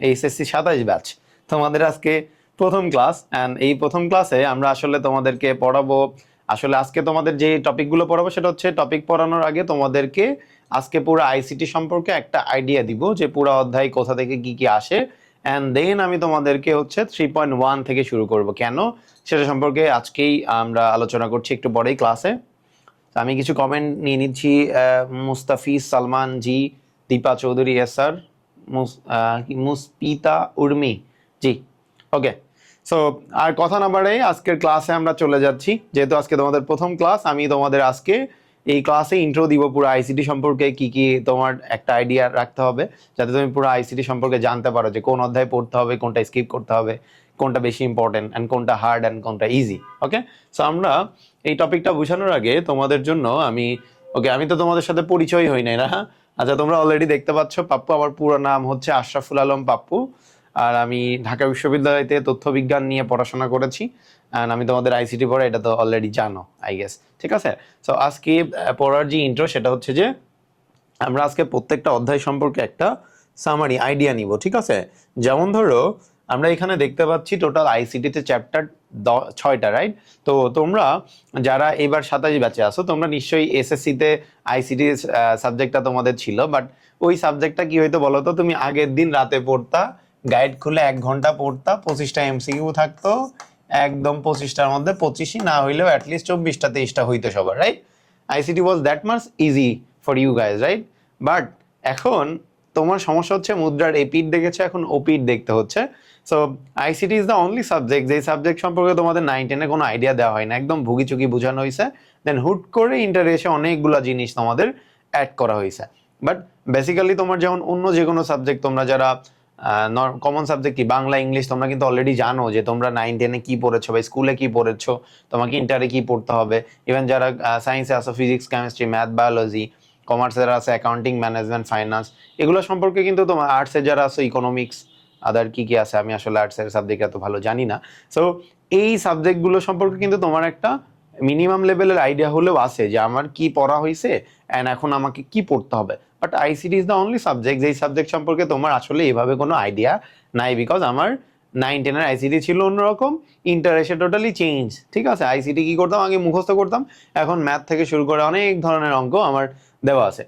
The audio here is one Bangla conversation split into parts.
HSC 27 batch. তোমাদের আজকে প্রথম ক্লাস, অ্যান্ড এই প্রথম ক্লাসে আমরা আসলে তোমাদেরকে পড়াবো। আসলে আজকে তোমাদের যে টপিকগুলো পড়াবো সেটা হচ্ছে, টপিক পড়ানোর আগে তোমাদেরকে আজকে পুরো আইসিটি সম্পর্কে একটা আইডিয়া দিব যে পুরো অধ্যায় কোথা থেকে কি কি আসে, অ্যান্ড দেন আমি তোমাদেরকে হচ্ছে 3.1 থেকে শুরু করব কেন সেটা সম্পর্কে আজকেই আমরা আলোচনা করছি একটু পরেই ক্লাসে। আমি কিছু কমেন্ট নিয়ে নিচ্ছি। মুস্তাফিজ সালমান জি, দীপা চৌধুরী এস স্যার, মুসপিতা উর্মি জি, ওকে। সো আর কথা না বাড়াই আজকের ক্লাসে আমরা চলে যাচ্ছি। যেহেতু আজকে তোমাদের প্রথম ক্লাস, আমি তোমাদের আজকে এই ক্লাসে ইন্ট্রো দিব পুরো আইসিটি সম্পর্কে, কি কি তোমার একটা আইডিয়া রাখতে হবে যাতে তুমি পুরো আইসিটি সম্পর্কে জানতে পারো যে কোন অধ্যায় পড়তে হবে, কোনটা স্কিপ করতে হবে, কোনটা বেশি ইম্পর্টেন্ট অ্যান্ড কোনটা হার্ড অ্যান্ড কোনটা ইজি। ওকে, সো আমরা এই টপিকটা বোঝানোর আগে তোমাদের জন্য আমি তো তোমাদের সাথে পরিচয় হই নাই না। আচ্ছা, তোমরা অলরেডি দেখতে পাচ্ছ পাপ্পু, আমার পুরো নাম হচ্ছে আশরাফুল আলম পাপ্পু, আর আমি ঢাকা বিশ্ববিদ্যালয়তে তথ্য বিজ্ঞান নিয়ে পড়াশোনা করেছি, অ্যান্ড আমি তোমাদের আইসিটি পড়া, এটা তো অলরেডি জানো আই গেস। ঠিক আছে, সো আজকে পড়ার যে ইন্ট্রো সেটা হচ্ছে যে আমরা আজকে প্রত্যেকটা অধ্যায় সম্পর্কে একটা সামারি আইডিয়া নিব। ঠিক আছে, যেমন ধরো আমরা এখানে দেখতে পাচ্ছি টোটাল আইসিটিতে চ্যাপ্টার 6টা, রাইট? তো তোমরা যারা এবার 27 ব্যাচে আসো, তোমরা নিশ্চয়ই এসএসসিতে আইসিটি সাবজেক্টটা তোমাদের ছিল, বাট ওই সাবজেক্টটা কি হইতো বলো তো? তুমি আগের দিন রাতে পড়তা, গাইড খুলে 1 ঘন্টা পড়তা, 25টা এমসিকিউ থাকতো, একদম 25টার মধ্যে 25ই না হইলেও অ্যাটলিস্ট 24টা 23টা হইতো সবার, right? ICT was that much easy for you guys, right? But এখন তোমার সমস্যা হচ্ছে মুদ্রার এপিড দেখেছো, এখন ওপিড দেখতে হচ্ছে। So ICT is the only subject যেই সাবজেক্ট সম্পর্কে তোমাদের 9-10-এ কোনো আইডিয়া দেওয়া হয় না, একদম ভুগিচুকি বোঝানো হয়েছে, দেন হুট করে ইন্টারে এসে অনেকগুলো জিনিস তোমাদের অ্যাড করা হয়েছে। বাট বেসিক্যালি তোমার যেমন অন্য যে কোনো সাবজেক্ট, তোমরা যারা কমন সাবজেক্ট কি বাংলা ইংলিশ, তোমরা কিন্তু অলরেডি জানো যে তোমরা 9-10-এ কি পড়েছো বা স্কুলে কি পড়েছো, তোমাকে ইন্টারে কি পড়তে হবে। ইভেন যারা সায়েন্সে আসো, ফিজিক্স কেমিস্ট্রি ম্যাথ বায়োলজি, কমার্সের আছে অ্যাকাউন্টিং ম্যানেজমেন্ট ফাইন্যান্স, এগুলো সম্পর্কে কিন্তু তোমার আর্টসের যারা আছে ইকোনমিক্স, আদার কি কি আছে, আমি আসলে আর্টসের সাবজেক্ট এত ভালো জানি না। সো এই সাবজেক্টগুলো সম্পর্কে কিন্তু তোমার একটা মিনিমাম লেভেলের আইডিয়া হলেও আছে যে আমার কি পড়া হয়েছে অ্যান্ড এখন আমাকে কি পড়তে হবে। But ICT is the only subject যেই সাবজেক্ট সম্পর্কে তোমার আসলে এভাবে কোনো আইডিয়া নাই, বিকজ আমার 9-10-এর আইসিটি ছিল অন্যরকম, ইন্টার এসে টোটালি চেঞ্জ। ঠিক আছে, আইসিটি কি করতাম, আগে মুখস্থ করতাম, এখন ম্যাথ থেকে শুরু করে অনেক ধরনের অঙ্ক আমার দেওয়া আছে।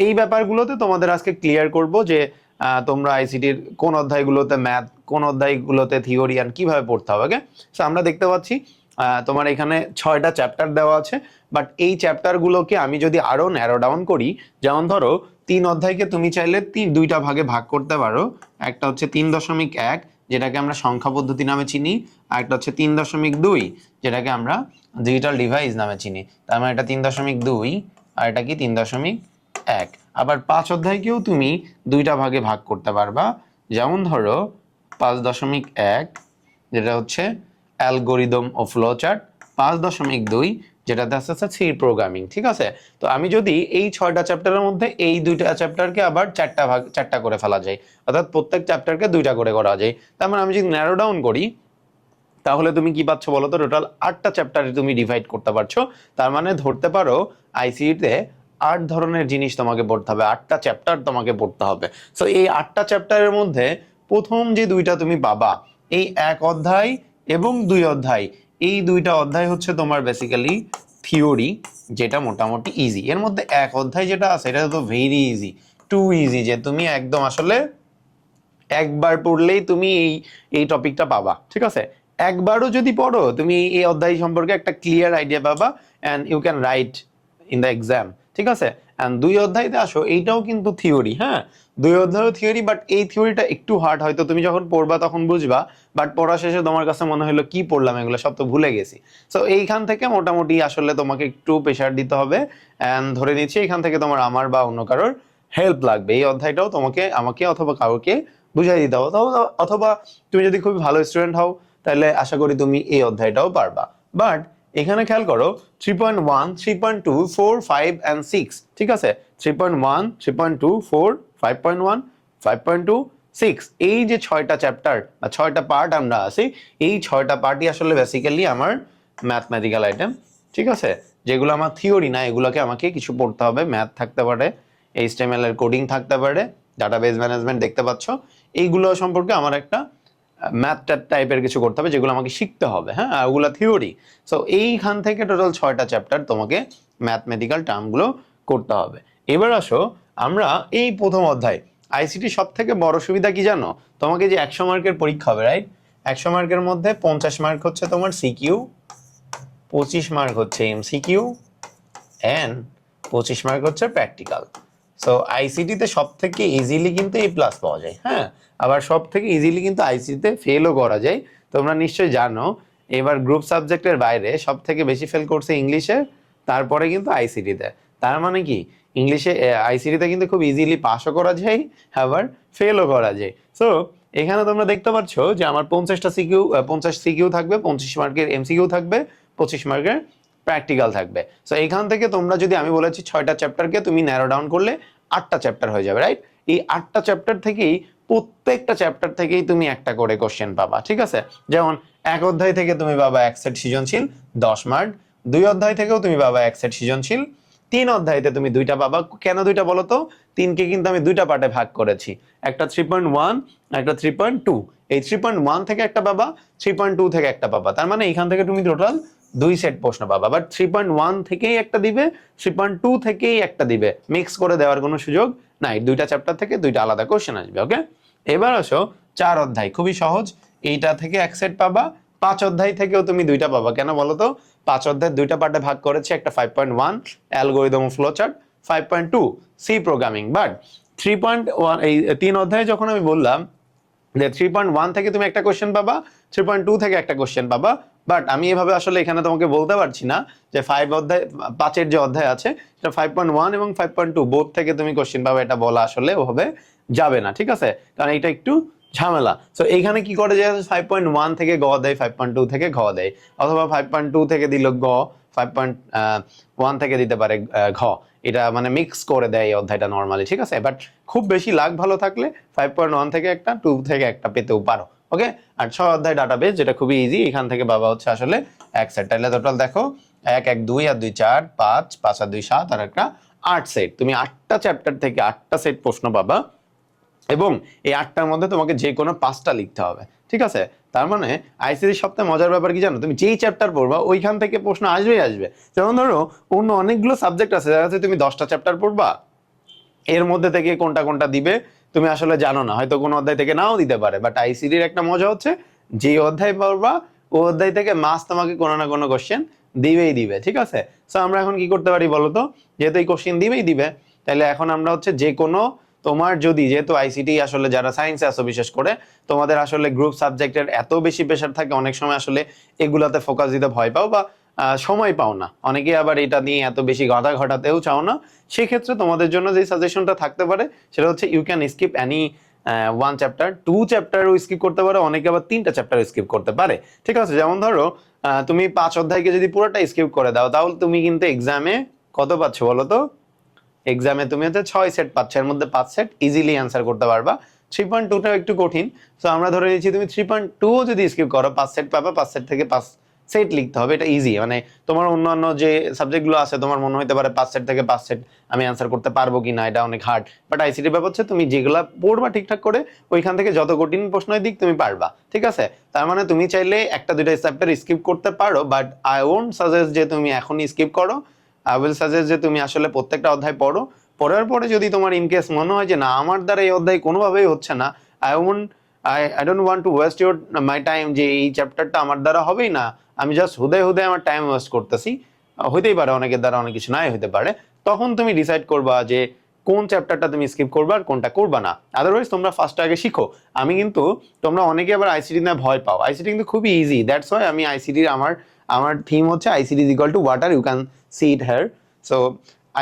এই ব্যাপারগুলোতে তোমাদের আজকে ক্লিয়ার করব যে তোমরা আইসিটির কোন অধ্যায়গুলোতে ম্যাথ, কোন অধ্যায়গুলোতে থিওরি অ্যান্ড কিভাবে পড়তে হবে। ওকে, সো আমরা দেখতে পাচ্ছি তোমার এখানে 6টা চ্যাপ্টার দেওয়া আছে, বাট এই চ্যাপ্টারগুলোকে আমি যদি আরো ন্যারো ডাউন করি, যেমন ধরো 3 অধ্যায়কে তুমি চাইলে 2টা ভাগে ভাগ করতে পারো। একটা হচ্ছে 3.1 যেটাকে আমরা সংখ্যা পদ্ধতি নামে চিনি, আর একটা হচ্ছে 3.2 যেটাকে আমরা ডিজিটাল ডিভাইস নামে চিনি। তার মানে এটা 3.2 আর এটা কি 3.1। আবার 5 অধ্যায়কেও তুমি 2টা ভাগে ভাগ করতে পারবা, যেমন ধরো 5.1 যেটা হচ্ছে অ্যালগোরিদম ও ফ্লো চার্ট, 5.2 যেটাতে আছে সি প্রোগ্রামিং। ঠিক আছে, তো আমি যদি এই 6টা চ্যাপ্টারের মধ্যে এই 2টা চ্যাপ্টারকে আবার 4টা করে ফেলা যায়, অর্থাৎ প্রত্যেক চ্যাপ্টারকে 2টা করে করা যায়। তার মানে আমি যদি ন্যারো ডাউন করি তাহলে তুমি কি পাচ্ছ বলো তো? টোটাল 8টা চ্যাপ্টারে তুমি ডিভাইড করতে পারছো। তার মানে ধরতে পারো আইসিইতে 8 ধরনের জিনিস তোমাকে পড়তে হবে, 8টা চ্যাপ্টার তোমাকে পড়তে হবে। সো এই 8টা চ্যাপ্টারের মধ্যে প্রথম যে 2টা তুমি পাবা, এই 1 অধ্যায় এবং 2 অধ্যায়, এই 2টা অধ্যায় হচ্ছে তোমার বেসিক্যালি থিওরি, যেটা মোটামুটি ইজি। এর মধ্যে 1 অধ্যায় যেটা আছে এটা তো ভেরি ইজি, টু ইজি, যে তুমি একদম আসলে একবার পড়লেই তুমি এই টপিকটা পাবা। ঠিক আছে, একবারও যদি পড়ো তুমি এই অধ্যায় সম্পর্কে একটা ক্লিয়ার আইডিয়া পাবা, and you can write in the exam. ঠিক আছে, অ্যান্ড 2 অধ্যায়তে আসো, এইটাও কিন্তু থিওরি। হ্যাঁ, 2 অধ্যায়ও থিওরি, বাট এই থিওরিটা একটু হার্ড, হয়তো তুমি যখন পড়বা তখন বুঝবা, বাট পড়া শেষে তোমার কাছে মনে হলো কি পড়লাম, এগুলো সব তো ভুলে গেছি। সো এইখান থেকে মোটামুটি আসলে তোমাকে একটু প্রেশার দিতে হবে, অ্যান্ড ধরে নিচ্ছি এখান থেকে তোমার আমার বা অন্য কারোর হেল্প লাগবে। এই অধ্যায়টাও তোমাকে আমাকে অথবা কাউকে বুঝাই দিতে হবে, অথবা তুমি যদি খুবই ভালো স্টুডেন্ট হও তাহলে আশা করি তুমি এই অধ্যায়টাও পারবা। বাট এখানে খেয়াল করো 3.1, 3.2, 4, 5 and 6। ঠিক আছে, 3.1, 3.2, 4, 5.1, 5.2, 6, এই যে 6টা চ্যাপ্টার বা 6টা পার্ট আমরা আছি, এই 6টা পার্টই আসলে বেসিক্যালি আমার ম্যাথমেটিক্যাল আইটেম। ঠিক আছে, যেগুলো আমার থিওরি না, এগুলোকে আমাকে কিছু পড়তে হবে। ম্যাথ থাকতে পারে, এইচটিএমএল এর কোডিং থাকতে পারে, ডাটাবেজ ম্যানেজমেন্ট দেখতে পাচ্ছ, এইগুলো সম্পর্কে আমার একটা ম্যাথ টাইপের কিছু করতে হবে, যেগুলো আমাকে শিখতে হবে। হ্যাঁ, ওগুলো থিওরি। সো এইখান থেকে টোটাল 6টা চ্যাপ্টার তোমাকে ম্যাথমেটিক্যাল টার্মগুলো করতে হবে। এবার আসো আমরা এই প্রথম অধ্যায়। আইসিটি সব থেকে বড় সুবিধা কি জানো? তোমাকে যে 100 মার্কের পরীক্ষা হবে, রাইট? 100 মার্কের মধ্যে 50 মার্ক হচ্ছে তোমার সিকিউ, 25 মার্ক হচ্ছে এমসিকিউ এন্ড 25 মার্ক হচ্ছে প্র্যাকটিক্যাল। সো আইসিটিতে সব থেকে ইজিলি কিন্তু এ প্লাস পাওয়া যায়। হ্যাঁ, আবার সব থেকে ইজিলি কিন্তু আইসিটিতে ফেলও করা যায়। তোমরা নিশ্চয়ই জানো এবার গ্রুপ সাবজেক্টের বাইরে সব থেকে বেশি ফেল করছে ইংলিশে, তারপরে কিন্তু আইসিটিতে। তার মানে কি ইংলিশে আইসিটিতে কিন্তু খুব ইজিলি পাসও করা যায়, আবার ফেলও করা যায়। সো এখানে তোমরা দেখতে পাচ্ছ যে আমার 50টা সিকিউ, 50 সিকিউ থাকবে, 25 মার্কের এমসিকিউ থাকবে, 25 মার্কের প্র্যাকটিক্যাল থাকবে। সো এখান থেকে তোমরা যদি, আমি বলেছি 6টা চ্যাপ্টারকে তুমি ন্যারো ডাউন করলে 8টা চ্যাপ্টার হয়ে যাবে, রাইট? এই 8টা চ্যাপ্টার থেকেই প্রত্যেকটা চ্যাপ্টার থেকেই তুমি একটা করে কোশ্চেন পাবা, ঠিক আছে? যেমন এক অধ্যায় থেকে তুমি পাবা এক সেট সৃজনশীল 10 মার্ক, 2 অধ্যায় থেকেও তুমি পাবা এক সেট সৃজনশীল, 3 অধ্যায়তে তুমি 2টা পাবা। কেন 2টা বলো তো? 3কে কিন্তু আমি 2টা পার্টে ভাগ করেছি, একটা 3.1 একটা 3.2। এই 3.1 থেকে একটা পাবা, 3.2 থেকে একটা পাবা। তার মানে এখান থেকে তুমি টোটাল 2 সেট প্রশ্ন পাবা। বাট 3.1 থেকেই একটা দিবে, 3.2 থেকেই একটা দিবে, মিক্স করে দেওয়ার কোনো সুযোগ নাই। 2টা চ্যাপ্টার থেকে 2টা আলাদা কোশ্চেন আসবে। ওকে, এবার আসো 4 অধ্যায়, খুবই সহজ। এইটা থেকে এক সেট পাবা। 5 অধ্যায় থেকেও তুমি 2টা পাবা। কেন বলো তো? 5 অধ্যায় 2টা পার্টে ভাগ করেছে, একটা 5.1 algorithm flowchart, 5.2 C programming. But 3.1 এই 3 অধ্যায়ে যখন আমি বললাম যে 3.1 থেকে তুমি একটা কোশ্চেন পাবা, 3.2 থেকে একটা কোশ্চেন পাবা। বাট আমি এভাবে আসলে এখানে তোমাকে বলতে পারছি না যে 5 এর যে অধ্যায় আছে সেটা 5.1 এবং 5.2 বোথ থেকে তুমি কোশ্চেন পাবে, এটা বলা আসলে ওভাবে যাবে না, ঠিক আছে? কারণ এটা একটু ঝামেলা। সো এইখানে কি করে, যে 5.1 থেকে গ দেয়, 5.2 থেকে ঘ দেয়, অথবা 5.2 থেকে দিল গ, 5.1 থেকে দিতে পারে ঘ। এটা মানে মিক্স করে দেয় এই অধ্যায়টা নর্মালি, ঠিক আছে? বাট খুব বেশি লাক ভালো থাকলে 5.1 থেকে একটা, 2 থেকে একটা পেতেও পারো। ওকে, আর 6 অধ্যায় ডাটাবেস, যেটা খুবই ইজি। এখান থেকে বাবা হচ্ছে আসলে এক সেট। তাহলে টোটাল দেখো 1 1 2 আর 2 4 5 5 আর 2 7 আর একটা 8 সেট। তুমি 8টা চ্যাপ্টার থেকে 8টা সেট প্রশ্ন পাবা, এবং এই 8টার মধ্যে তোমাকে যে কোনো 5টা লিখতে হবে, ঠিক আছে? তার মানে আইসিটির সবথেকে মজার ব্যাপার কি জানো? তুমি যেই চ্যাপ্টার পড়বা ওইখান থেকে প্রশ্ন আসবেই আসবে। যেমন ধরো অন্য অনেকগুলো সাবজেক্ট আছে, দেখা যাচ্ছে তুমি 10টা চ্যাপ্টার পড়বা, এর মধ্যে থেকে কোনটা কোনটা দিবে তুমি আসলে জানো না, হয়তো কোনো অধ্যায় থেকে নাও দিতে পারে। বাট আইসিটির একটা মজা হচ্ছে, যে অধ্যায় পড়বা ও অধ্যায় থেকে মাস তোমাকে কোনো না কোনো কোশ্চেন দিবেই দিবে, ঠিক আছে? সো আমরা এখন কি করতে পারি বলো তো? যেহেতু এই কোশ্চেন দিবেই দিবে, তাহলে এখন আমরা হচ্ছে যে কোনো, তোমার যদি, যেহেতু আইসিটি আসলে যারা সায়েন্সে আসো বিশেষ করে, তোমাদের আসলে গ্রুপ সাবজেক্টের এত বেশি প্রেশার থাকে, অনেক সময় আসলে এগুলাতে ফোকাস দিতে ভয় পাও বা সময় পাও না, অনেকে আবার এটা নিয়ে এত বেশি গাদা ঘটাতেও চাও না। সেক্ষেত্রে তোমাদের জন্য যে সাজেশনটা থাকতে পারে সেটা হচ্ছে you can skip any 1 chapter, 2 চ্যাপ্টারও স্কিপ করতে পারো, অনেকে আবার 3টা চ্যাপ্টার স্কিপ করতে পারে, ঠিক আছে? যেমন ধরো তুমি 5 অধ্যায়কে যদি পুরোটা স্কিপ করে দাও, তাহলে তুমি কিন্তু এক্সামে কত পাচ্ছ বলো তো? এক্সামে তুমি হচ্ছে 6 সেট পাচ্ছ, এর মধ্যে 5 সেট ইজিলি অ্যান্সার করতে পারবা। 3.2টাও একটু কঠিন। সো আমরা ধরে নিচ্ছি তুমি 3.2 যদি স্কিপ করো, 5 সেট পাবা, 5 সেট থেকে 5 সেট লিখতে হবে, এটা ইজি। মানে তোমার অন্যান্য যে সাবজেক্টগুলো আছে তোমার মনে হতে পারে 5 সেট থেকে 5 সেট আমি অ্যান্সার করতে পারবো কিনা, এটা অনেক হার্ড। বাট আইসিটি ব্যাপার হচ্ছে তুমি যেগুলা পড়বা ঠিকঠাক করে, ওইখান থেকে যত কঠিন প্রশ্নই দিক তুমি পারবা, ঠিক আছে? তার মানে তুমি চাইলে একটা দুইটা চ্যাপ্টার স্কিপ করতে পারো, বাট আই ওন্ট সাজেস্ট যে তুমি এখনই স্কিপ করো। আই উইল সাজেস্ট যে তুমি আসলে প্রত্যেকটা অধ্যায় পড়ো, পড়ার পরে যদি তোমার ইনকেস মনে হয় যে না আমার দ্বারা এই অধ্যায় কোনোভাবেই হচ্ছে না, I don't want to waste your my time, যে এই চ্যাপ্টারটা আমার দ্বারা হবেই না, আমি জাস্ট হুদায় হুদায় আমার টাইম ওয়েস্ট করতেছি, হইতেই পারে অনেকের দ্বারা অনেক কিছু নাই হতে পারে, তখন তুমি ডিসাইড করবা যে কোন চ্যাপ্টারটা তুমি স্কিপ করবা আর কোনটা করবা না। আদারওয়াইজ তোমরা ফার্স্ট আগে শিখো। আমি কিন্তু, তোমরা অনেকে আবার আইসিটি না ভয় পাও, আইসিটি কিন্তু খুবই ইজি। দ্যাটস ওয়াই আমি আইসিটির আমার থিম হচ্ছে ICT is equal to water, you can see it here. So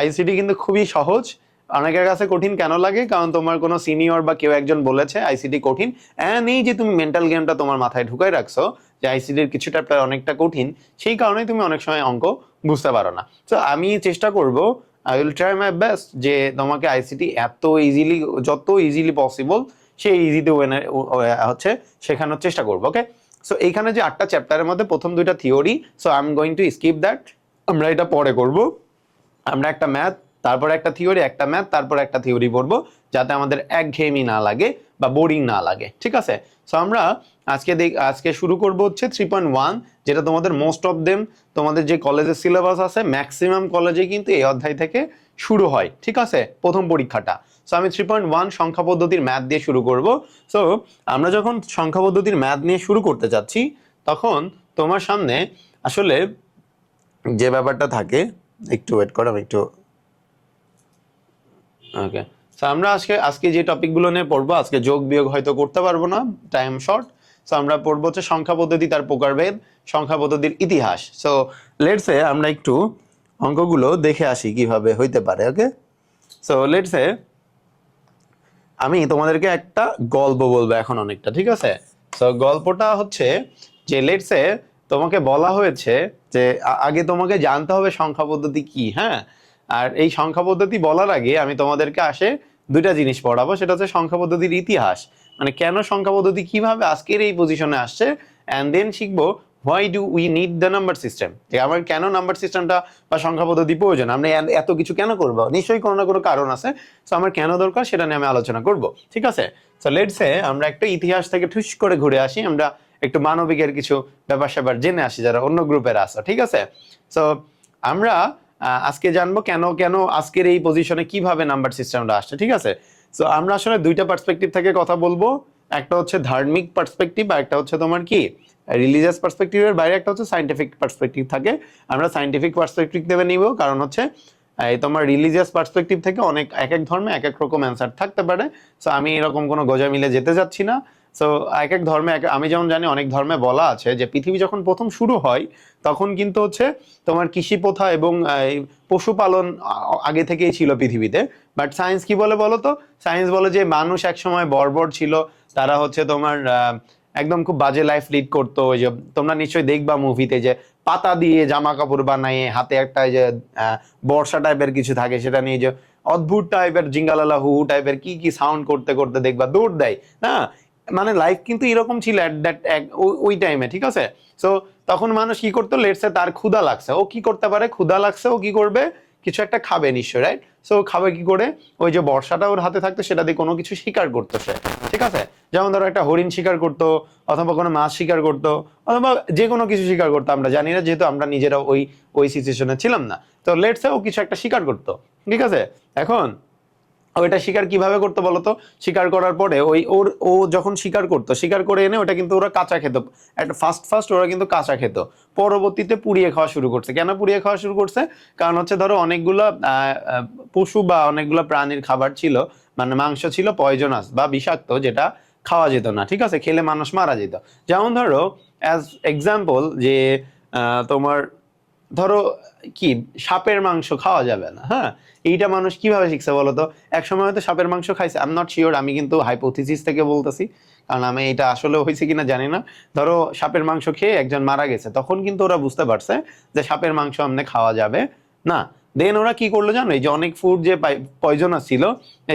ICT কিন্তু খুবই সহজ। অনেকের কাছে কঠিন কেন লাগে? কারণ তোমার কোনো সিনিয়র বা কেউ একজন বলেছে আইসিটি কঠিন, অ্যান্ড এই যে তুমি মেন্টাল গেমটা তোমার মাথায় ঢুকাই রাখছো যে আইসিটির কিছু চ্যাপ্টার অনেকটা কঠিন, সেই কারণেই তুমি অনেক সময় অঙ্ক বুঝতে পারো না। তো আমি চেষ্টা করব, I will try my best, যে তোমাকে আইসিটি এত ইজিলি, যত ইজিলি পসিবল সেই ইজিতে হচ্ছে শেখানোর চেষ্টা করবো। ওকে, সো এইখানে যে 8টা চ্যাপ্টারের মধ্যে প্রথম 2টা theory, so I am going to skip that, আমরা এটা পরে করব। আমরা একটা ম্যাথ, তারপর একটা থিওরি, একটা ম্যাথ, তারপর একটা থিওরি পড়বো, যাতে আমাদের একঘেয়েমি না লাগে। বা বোরিং না লাগে, ঠিক আছে। সো আমরা আজকে শুরু করব হচ্ছে 3.1, যেটা তোমাদের মোস্ট অফ দেম তোমাদের যে কলেজের সিলেবাস আছে ম্যাক্সিমাম কলেজে কিন্তু এই অধ্যায় থেকে শুরু হয়, ঠিক আছে, প্রথম পরীক্ষাটা। সো আমি 3.1 সংখ্যা পদ্ধতির ম্যাথ দিয়ে শুরু করব। সো আমরা যখন সংখ্যা পদ্ধতির ম্যাথ নিয়ে শুরু করতে যাচ্ছি তখন তোমার সামনে আসলে যে ব্যাপারটা থাকে, একটু ওয়েট করো, আমি একটু ওকে। সো আমরা আজকে যে টপিকগুলো নিয়ে পড়বো, আজকে যোগ বিয়োগ হয়তো করতে পারবো না, টাইম শর্ট। সো আমরা পড়বো হচ্ছে সংখ্যা পদ্ধতি, তার প্রকারভেদ, সংখ্যা পদ্ধতির ইতিহাস। সো লেটস সে আমরা একটু অঙ্কগুলো দেখে আসি কিভাবে হইতে পারে। ওকে, সো লেটস সে আমি তোমাদেরকে একটা গল্প বলবো এখন অনেকটা, ঠিক আছে। সো গল্পটা হচ্ছে যে লেটস সে তোমাকে বলা হয়েছে যে আগে তোমাকে জানতে হবে সংখ্যা পদ্ধতি কি, হ্যাঁ। আর এই সংখ্যা পদ্ধতি বলার আগে আমি তোমাদেরকে দুইটা জিনিস পড়াবো, সেটা হচ্ছে সংখ্যা পদ্ধতির ইতিহাস, মানে কেন সংখ্যা পদ্ধতি কিভাবে আজকের এই পজিশনে আসছে, অ্যান্ড দেন শিখবো why do we need the number system, যে আমার কেন নাম্বার সিস্টেমটা বা সংখ্যা পদ্ধতি প্রয়োজন, আমরা এত কিছু কেন করবো, নিশ্চয়ই কোনো না কোনো কারণ আছে। সো আমার কেন দরকার সেটা নিয়ে আমি আলোচনা করব, ঠিক আছে। সো লেটস সে আমরা একটা ইতিহাস থেকে ঠুস করে ঘুরে আসি, আমরা একটু মানবিকের কিছু ব্যাপার স্যাপার জেনে আসি যারা অন্য গ্রুপের আসো, ঠিক আছে। সো আমরা আজকে জানবো কেন কেন আজকের এই পজিশনে কিভাবে নাম্বার সিস্টেমটা আসছে, ঠিক আছে। সো আমরা আসলে দুইটা পার্সপেক্টিভ থেকে কথা বলবো, একটা হচ্ছে ধার্মিক পার্সপেক্টিভ আর একটা হচ্ছে তোমার কি রিলিজিয়াস পার্সপেক্টিভের বাইরে একটা হচ্ছে সাইন্টিফিক পার্সপেক্টিভ থাকে। আমরা সাইন্টিফিক পার্সপেক্টিভ থেকে নিব, কারণ হচ্ছে এই তোমার রিলিজিয়াস পার্সপেক্টিভ থেকে এক এক ধর্মে এক এক রকম অ্যান্সার থাকতে পারে। সো আমি এরকম কোনো গোজা মিলে যেতে যাচ্ছি না। সো এক এক ধর্মে আমি যেমন জানি অনেক ধর্মে বলা আছে যে পৃথিবী যখন প্রথম শুরু হয় তখন কিন্তু হচ্ছে তোমার কৃষি প্রথা এবং পশুপালন আগে থেকেই ছিল পৃথিবীতে। বাট সায়েন্স কি বলে বলো তো, সায়েন্স বলে যে মানুষ একসময় বর্বর ছিল, তারা হচ্ছে তোমার একদম খুব বাজে লাইফ লিড করতো। ওই যে তোমরা নিশ্চয়ই দেখবা মুভিতে যে পাতা দিয়ে জামা কাপড় বানায়, হাতে একটা যে বর্ষা টাইপের কিছু থাকে, সেটা নিয়ে যে অদ্ভুত টাইপের জিঙ্গালালা হু টাইপের কি কি সাউন্ড করতে করতে দেখবা দৌড় দেয়, না মানে লাইফ কিন্তু এরকম ছিল এট দ্যাট ওই টাইমে, ঠিক আছে। সো তখন মানুষ কি করতো, লেটসে তার ক্ষুধা লাগছে, ও কি করতে পারে, ক্ষুধা লাগছে ও কি করবে, কিছু একটা খাবে নিশ্চয়, রাইট। সো খাবে কি করে, ওই যে বর্ষাটা ওর হাতে থাকতো সেটা দিয়ে কোনো কিছু শিকার করতো সে, ঠিক আছে। যেমন ধরো একটা হরিণ শিকার করতো, অথবা কোনো মাছ শিকার করতো, অথবা যে কোনো কিছু শিকার করতো, আমরা জানি না যেহেতু আমরা নিজেরা ওই সিচুয়েশনে ছিলাম না। তো লেটসে ও কিছু একটা শিকার করতো, ঠিক আছে। এখন ওইটা শিকার কিভাবে করতো বলতো, শিকার করার পরে ও যখন শিকার করে এনে ওটা কিন্তু ওরা কাঁচা খেত, একটা ফার্স্ট ওরা কিন্তু কাঁচা খেত, পরবর্তীতে পুড়িয়ে খাওয়া শুরু করছে। কেন পুড়িয়ে খাওয়া শুরু করছে, কারণ হচ্ছে ধরো অনেকগুলা পশু বা অনেকগুলা প্রাণীর খাবার ছিল, মানে মাংস ছিল পয়জনাস বা বিষাক্ত, যেটা খাওয়া যেত না, ঠিক আছে, খেলে মানুষ মারা যেত। যেমন ধরো অ্যাজ এক্সাম্পল যে তোমার ধরো কি সাপের মাংস খাওয়া যাবে না, হ্যাঁ, এইটা মানুষ কিভাবে শিখছে বলতো, এক সময় হয়তো সাপের মাংস খাইছে, আই এম নট শিওর, আমি কিন্তু হাইপোথিসিস থেকে বলতেছি, কারণ আমি এটা আসলে হয়েছে কিনা জানি না। ধরো সাপের মাংস খেয়ে একজন মারা গেছে, তখন কিন্তু ওরা বুঝতে পারছে যে সাপের মাংস আমনে খাওয়া যাবে না। দেন ওরা কি করলো জানো, এই যে অনেক ফুড যে পয়জনাস ছিল,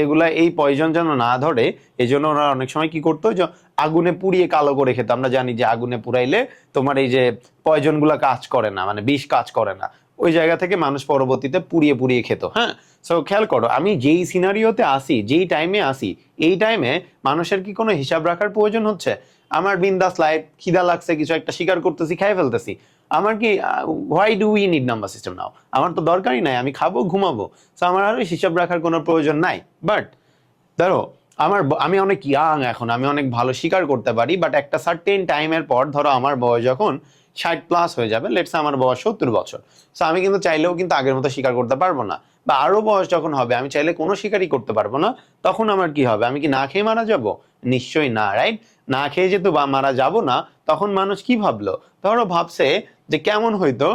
এগুলা এই পয়জন যেন না ধরে এই জন্য ওরা অনেক সময় কি করতো, যে আগুনে পুড়িয়ে কালো করে খেত। আমরা জানি যে আগুনে পুড়াইলে তোমার এই যে পয়জন গুলা কাজ করে না, মানে বিষ কাজ করে না, ওই জায়গা থেকে মানুষ পরবর্তীতে পুড়িয়ে পুড়িয়ে খেত, হ্যাঁ। সো খেয়াল করো, আমি যেই সিনারিওতে আসি, যেই টাইমে আসি, এই টাইমে মানুষের কি কোনো হিসাব রাখার প্রয়োজন হচ্ছে? আমার বিন্দাস লাইফ, খিদা লাগছে, কিছু একটা শিকার করতেছি, খাই ফেলতেছি, আমার কি why do we need number system now? আমার তো দরকারই নাই, আমি খাবো ঘুমাবো, সো আমার আর হিসাব রাখার কোনো প্রয়োজন নাই। বাট ধরো আমি অনেক ইয়াং এখন, আমি অনেক ভালো শিকার করতে পারি, বাট একটা সার্টেন টাইমের পর ধরো আমার বয়স যখন 60+ হয়ে যাবে, লেটস আমার বয়স 70 বছর, সো আমি কিন্তু চাইলেও কিন্তু আগের মতো শিকার করতে পারবো না। বা আরো বয়স যখন হবে আমি চাইলে কোনো শিকারই করতে পারবো না, তখন আমার কি হবে, আমি কি না খেয়ে মারা যাব? নিশ্চয়ই না, রাইট। না খেয়ে যেহেতু বা মারা যাব না, তখন মানুষ কি ভাবলো, ধরো ভাবছে যে কেমন হইতো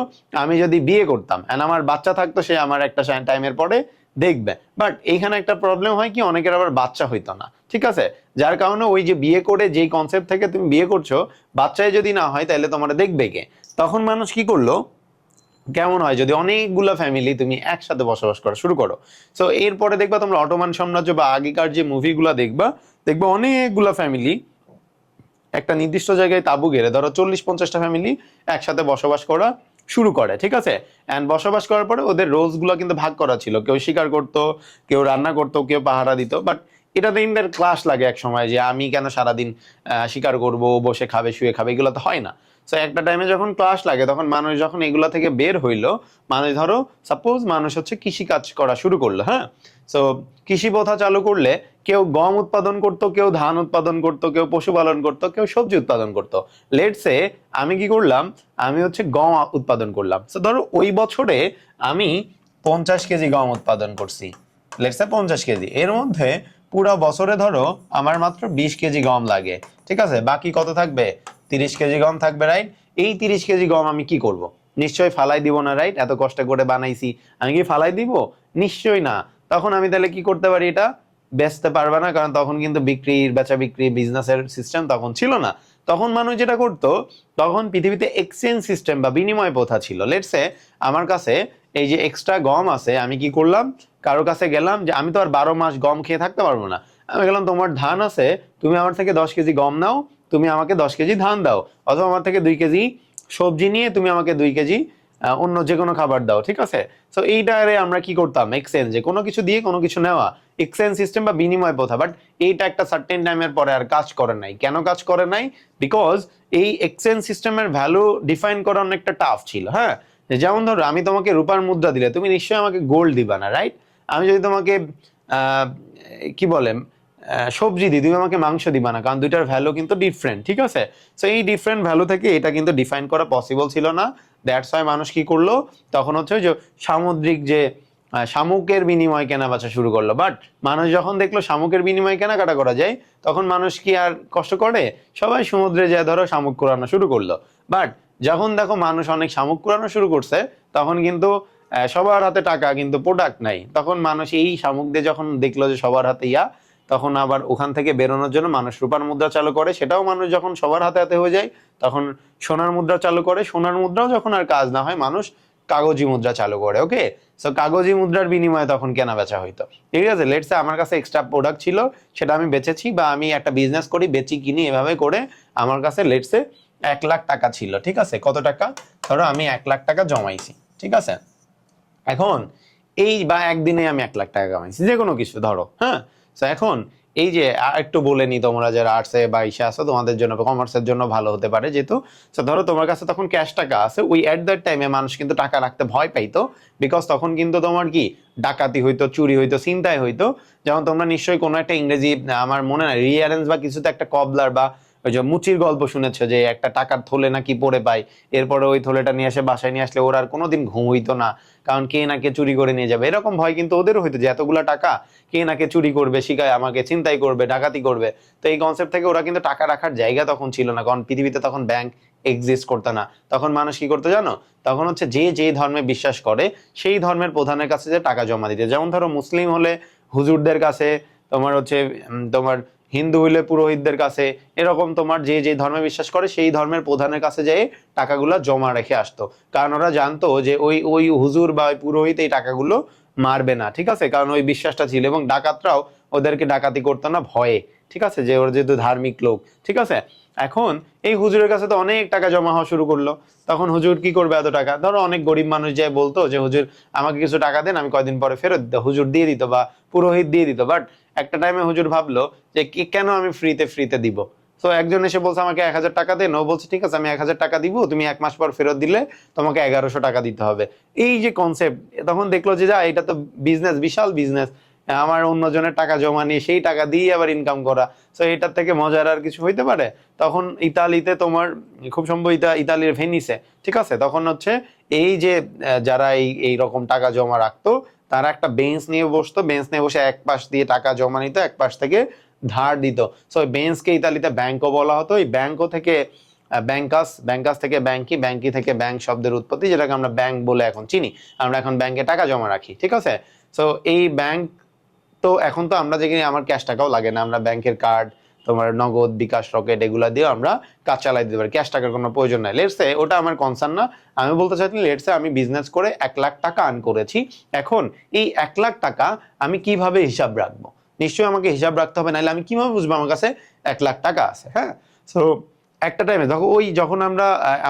আমি যদি বিয়ে করতাম এন্ড আমার বাচ্চা থাকতো, সে আমার একটা টাইমের পরে দেখবে। বাট এইখানে একটা প্রবলেম হয় কি, অনেকের আবার বাচ্চা হইতো না, ঠিক আছে, যার কারণে ওই যে বিয়ে করে যেই কনসেপ্ট থেকে তুমি বিয়ে করছো, বাচ্চাই যদি না হয় তাহলে তোমার দেখবে কে? তখন মানুষ কি করলো, কেমন হয় যদি অনেকগুলা ফ্যামিলি তুমি একসাথে বসবাস করা শুরু করো। সো এরপরে দেখবা তোমরা অটোমান সাম্রাজ্য বা আগেকার যে মুভিগুলা দেখবা অনেকগুলা ফ্যামিলি একটা নির্দিষ্ট জায়গায় তাঁবু গেড়ে, ধরো 40-50টা ফ্যামিলি একসাথে বসবাস করা শুরু করে, ঠিক আছে। অ্যান্ড বসবাস করার পরে ওদের রোলস গুলো কিন্তু ভাগ করা ছিল, কেউ শিকার করতো, কেউ রান্না করতো, কেউ পাহারা দিত। বাট এটাতে ইনদের ক্লাস লাগে এক সময় যে আমি কেন সারাদিন শিকার করব, বসে খাবে শুয়ে খাবে, এগুলো তো হয় না। সো একটা টাইমে যখন ক্লাস লাগে তখন মানুষ যখন এগুলা থেকে বের হইলো, মানুষ ধরো সাপোজ মানুষ হচ্ছে কৃষি কাজ করা শুরু করলো, হ্যাঁ। সো কৃষি প্রথা চালু করলে কেউ গম উৎপাদন করতো, কেউ ধান উৎপাদন করতো, কেউ পশুপালন করতো, কেউ সবজি উৎপাদন করতো। লেটসে আমি কি করলাম, আমি হচ্ছে গম উৎপাদন করলাম। তো ধরো ওই বছরে আমি 50 কেজি গম উৎপাদন করছি, লেটসে 50 কেজি। এর মধ্যে পুরো বছরে ধরো আমার মাত্র 20 কেজি গম লাগে, ঠিক আছে। বাকি কত থাকবে? 30 কেজি গম থাকবে, রাইট। এই 30 কেজি গম আমি কি করব? নিশ্চয়ই ফালাই দিব না, রাইট। এত কষ্ট করে বানাইছি, আমি কি ফালাই দিব? নিশ্চয়ই না। তখন আমি তাহলে কি করতে পারি? এটা বেচতে পারবে না, কারণ তখন কিন্তু বিক্রির বেচা বিক্রি বিজনেসের সিস্টেম তখন ছিল না। তখন মানুষ যেটা করতো, তখন পৃথিবীতে এক্সচেঞ্জ সিস্টেম বা বিনিময় প্রথা ছিল। লেটসে আমার কাছে এই যে এক্সট্রা গম আছে, আমি কি করলাম, কারো কাছে গেলাম, যে আমি তো আর 12 মাস গম খেয়ে থাকতে পারবো না। আমি গেলাম, তোমার ধান আছে, তুমি আমার থেকে 10 কেজি গম নাও, তুমি আমাকে 10 কেজি ধান দাও, অথবা আমার থেকে 2 কেজি সবজি নিয়ে তুমি আমাকে 2 কেজি অন্য যে কোনো খাবার দাও, ঠিক আছে। তো এইটারে আমরা কি করতাম? এক্সচেঞ্জ, যে কোনো কিছু দিয়ে কোনো কিছু নেওয়া, এক্সচেঞ্জ সিস্টেম বা বিনিময় প্রথা। বাট এইটা একটা সার্টেন টাইমের পরে আর কাজ করে নাই। কেন কাজ করে নাই? বিকজ এই এক্সচেঞ্জ সিস্টেমের ভ্যালু ডিফাইন করা অনেকটা টাফ ছিল, হ্যাঁ। যেমন ধরো আমি তোমাকে রূপার মুদ্রা দিলে তুমি নিশ্চয়ই আমাকে গোল্ড দিবা না, রাইট। আমি যদি তোমাকে কি বলে সবজি দিই, তুমি আমাকে মাংস দিবা না, কারণ দুইটার ভ্যালু কিন্তু ডিফারেন্ট, ঠিক আছে। সো এই ডিফারেন্ট ভ্যালু থেকে এটা কিন্তু ডিফাইন করা পসিবল ছিল না। দ্যাটস ওয়াই মানুষ কি করলো, তখন হচ্ছে যে সামুদ্রিক যে শামুকের বিনিময় কেনা বেচা শুরু করলো। বাট মানুষ যখন দেখলো শামুকের বিনিময় কেনাকাটা করা যায়, তখন মানুষ কি আর কষ্ট করে? সবাই সমুদ্রে যায় ধরো শামুক কুড়ানো শুরু করলো। বাট যখন দেখো মানুষ অনেক শামুক কুড়ানো শুরু করছে, তখন কিন্তু সবার হাতে টাকা কিন্তু প্রোডাক্ট নাই। তখন মানুষ এই শামুক দিয়ে যখন দেখলো যে সবার হাতে তখন আবার ওখান থেকে বেরোনোর জন্য মানুষ রূপার মুদ্রা চালু করে। সেটাও মানুষ যখন সবার হাতে হাতে হয়ে যায়, তখন সোনার মুদ্রা চালু করে। সোনার মুদ্রাও যখন আর কাজ না হয়, মানুষ কাগজি মুদ্রা চালু করে। ওকে, সো কাগজি মুদ্রার বিনিময়ে তখন কেনা বেচা হইতো, ঠিক আছে। লেটস সে আমার কাছে এক্সট্রা প্রোডাক্ট ছিল, সেটা আমি বেচেছি, বা আমি একটা বিজনেস করি, বেচি কিনি, এভাবে করে আমার কাছে লেটস সে 1 লাখ টাকা ছিল, ঠিক আছে। কত টাকা? ধরো আমি 1 লাখ টাকা জমাইছি, ঠিক আছে। এখন এই বা একদিনে আমি 1 লাখ টাকা কামাইছি, যে কোনো কিছু ধরো, হ্যাঁ। তো এখন এই যে একটু বলে নি, তোমরা যারা আর্টসে বা ইসে আছো তোমাদের জন্য, কমার্সের জন্য ভালো হতে পারে, যেহেতু ধরো তোমার কাছে তখন ক্যাশ টাকা আছে, ওই এট দ্যাট টাইমে মানুষ কিন্তু টাকা রাখতে ভয় পাইতো। বিকজ তখন কিন্তু তোমার কি ডাকাতি হইতো, চুরি হইতো, ছিনতাই হইতো। যেমন তোমরা নিশ্চয়ই কোনো একটা ইংরেজি, আমার মনে নাই, রিয়ারেন্স বা কিছুতে একটা কবলার বা ওই যে মুচির গল্প শুনেছো, যে একটা টাকার থলে নাকি পড়ে পায়, এরপরে ওই থলেটা নিয়ে এসে বাসায় নিয়ে আসলে ওর আর কোনোদিন ঘুম হইতো না, কারণ কে না কে চুরি করে নিয়ে যাবে। এরকম ভয় কিন্তু ওদেরও হইতো, যে এতগুলা টাকা কে না কে চুরি করবে, শিখায় আমাকে, চিন্তাই করবে, ডাকাতি করবে। তো এই কনসেপ্ট থেকে ওরা কিন্তু টাকা রাখার জায়গা তখন ছিল না, কারণ পৃথিবীতে তখন ব্যাংক এক্সিস্ট করতো না। তখন মানুষ কি করতো জানো? তখন হচ্ছে যে যে ধর্মে বিশ্বাস করে সেই ধর্মের প্রধানের কাছে যে টাকা জমা দিতে। যেমন ধরো মুসলিম হলে হুজুরদের কাছে, তোমার হচ্ছে তোমার হিন্দু হইলে পুরোহিতদের কাছে, এরকম তোমার যে যে ধর্মে বিশ্বাস করে সেই ধর্মের প্রধানের কাছে যেয়ে টাকাগুলো জমা রেখে আসতো। কারণ ওরা জানতো যে ওই ওই হুজুর বা ওই পুরোহিত এই টাকাগুলো মারবে না, ঠিক আছে, কারণ ওই বিশ্বাসটা ছিল। এবং ডাকাতরাও ওদেরকে ডাকাতি করতো না ভয়ে, ঠিক আছে, যে ওরা যেহেতু ধার্মিক লোক, ঠিক আছে। এখন এই হুজুরের কাছে তো অনেক টাকা জমা হওয়া শুরু করলো। তখন হুজুর কি করবে এত টাকা? ধরো অনেক গরিব মানুষ যায় বলতো যে হুজুর আমাকে কিছু টাকা দেন, আমি কয়দিন পরে ফেরত দিতে। হুজুর দিয়ে দিত বা পুরোহিত দিয়ে দিত। বাট একটা টাইমে হুজুর ভাবলো যে কেন আমি ফ্রিতে ফ্রিতে দিব। তো একজন এসে বলছে আমাকে 1000 টাকা দেন। ও বলছে ঠিক আছে আমি 1000 টাকা দিব, তুমি 1 মাস পর ফেরত দিলে তোমাকে 1100 টাকা দিতে হবে। এই যে কনসেপ্ট, তখন দেখলো যে যা, এটা তো বিজনেস, বিশাল বিজনেস, আমার অন্যজনের টাকা জমা নিয়ে সেই টাকা দিয়ে আবার ইনকাম করা। তো এটার থেকে মজার আর কিছু হইতে পারে? তখন ইতালিতে তোমার খুব সম্ভব ইতালির ভেনিসে, ঠিক আছে, তখন হচ্ছে এই যে যারা এই রকম টাকা জমা রাখতো, তারা একটা বেঞ্চ নিয়ে বসতো, বেঞ্চ নিয়ে বসে এক পাশ দিয়ে টাকা জমা নিত, এক পাশ থেকে ধার দিত। সো বেঞ্চকে ইতালিতে ব্যাংকও বলা হতো। এই ব্যাংকও থেকে ব্যাংকাস, ব্যাংকাস থেকে ব্যাংকি, ব্যাংকি থেকে ব্যাংক শব্দের উৎপত্তি, যেটাকে আমরা ব্যাংক বলে এখন চিনি। আমরা এখন ব্যাংকে টাকা জমা রাখি, ঠিক আছে। সো এই ব্যাংক, তো এখন তো আমরা যেখানে আমার ক্যাশ টাকাও লাগে না, আমরা ব্যাংকের কার্ড, তোমার নগদ, বিকাশ, রকেট, এগুলা দিয়ে আমরা কাজ চালাই দিতে পারি, ক্যাশ টাকার কোনো প্রয়োজন নাই। লেটস সে ওটা আমার কনসার্ন না। আমি বলতে চাইছি লেটস সে আমি বিজনেস করে 1 লাখ টাকা আর্ন করেছি। এখন এই 1 লাখ টাকা আমি কিভাবে হিসাব রাখবো? নিশ্চয়ই আমাকে হিসাব রাখতে হবে, নাহলে আমি কিভাবে বুঝবো আমার কাছে 1 লাখ টাকা আছে? হ্যাঁ, সো একটা টাইমে দেখো, ওই যখন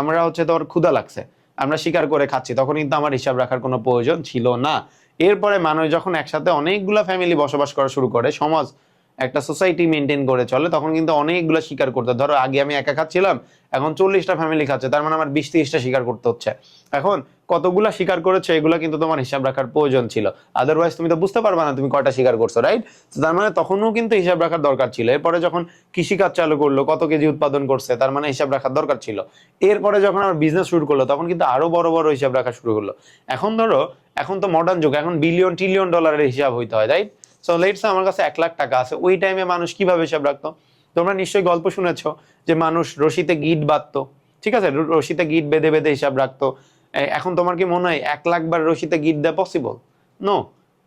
আমরা হচ্ছে তোর ক্ষুধা লাগছে, আমরা শিকার করে খাচ্ছি, তখন কিন্তু আমার হিসাব রাখার কোনো প্রয়োজন ছিল না। এরপরে মানুষ যখন একসাথে অনেকগুলা ফ্যামিলি বসবাস করা শুরু করে, সমাজ একটা সোসাইটি মেনটেন করে চলে তখন কিন্তু অনেকগুলো শিকার করতে, ধরো আগে আমি একা খাচ্ছিলাম, এখন 40টা ফ্যামিলি খাচ্ছে, তার মানে আমার 20-30টা শিকার করতে হচ্ছে। এখন কতগুলা শিকার করেছে এগুলা কিন্তু তোমার হিসাব রাখার প্রয়োজন ছিল, আদারওয়াইজ তুমি তো বুঝতে পারবে না তুমি কয়টা শিকার করছো, রাইট? তার মানে তখনও কিন্তু হিসাব রাখার দরকার ছিল। এরপরে যখন কৃষিকাজ চালু করলো, কত কেজি উৎপাদন করছে, তার মানে হিসাব রাখার দরকার ছিল। এরপরে যখন আমার বিজনেস শুরু করলো তখন কিন্তু আরো বড় বড় হিসাব রাখা শুরু হলো। এখন ধরো এখন তো মডার্ন যুগ, এখন বিলিয়ন ট্রিলিয়ন ডলারের হিসাব হইতে হয়, রাইট? সো লেটস সে আমার কাছে 1 লাখ টাকা আছে, ওই টাইমে মানুষ কিভাবে হিসাব রাখতো? তোমরা নিশ্চয়ই গল্প শুনেছো যে মানুষ রশিতে গিট বাঁধতো, ঠিক আছে, রশিতে গিট বেঁধে বেঁধে হিসাব রাখতো। এখন তোমার কি মনে হয় 1 লাখ বার রশিতে গিট দেওয়া possible? No,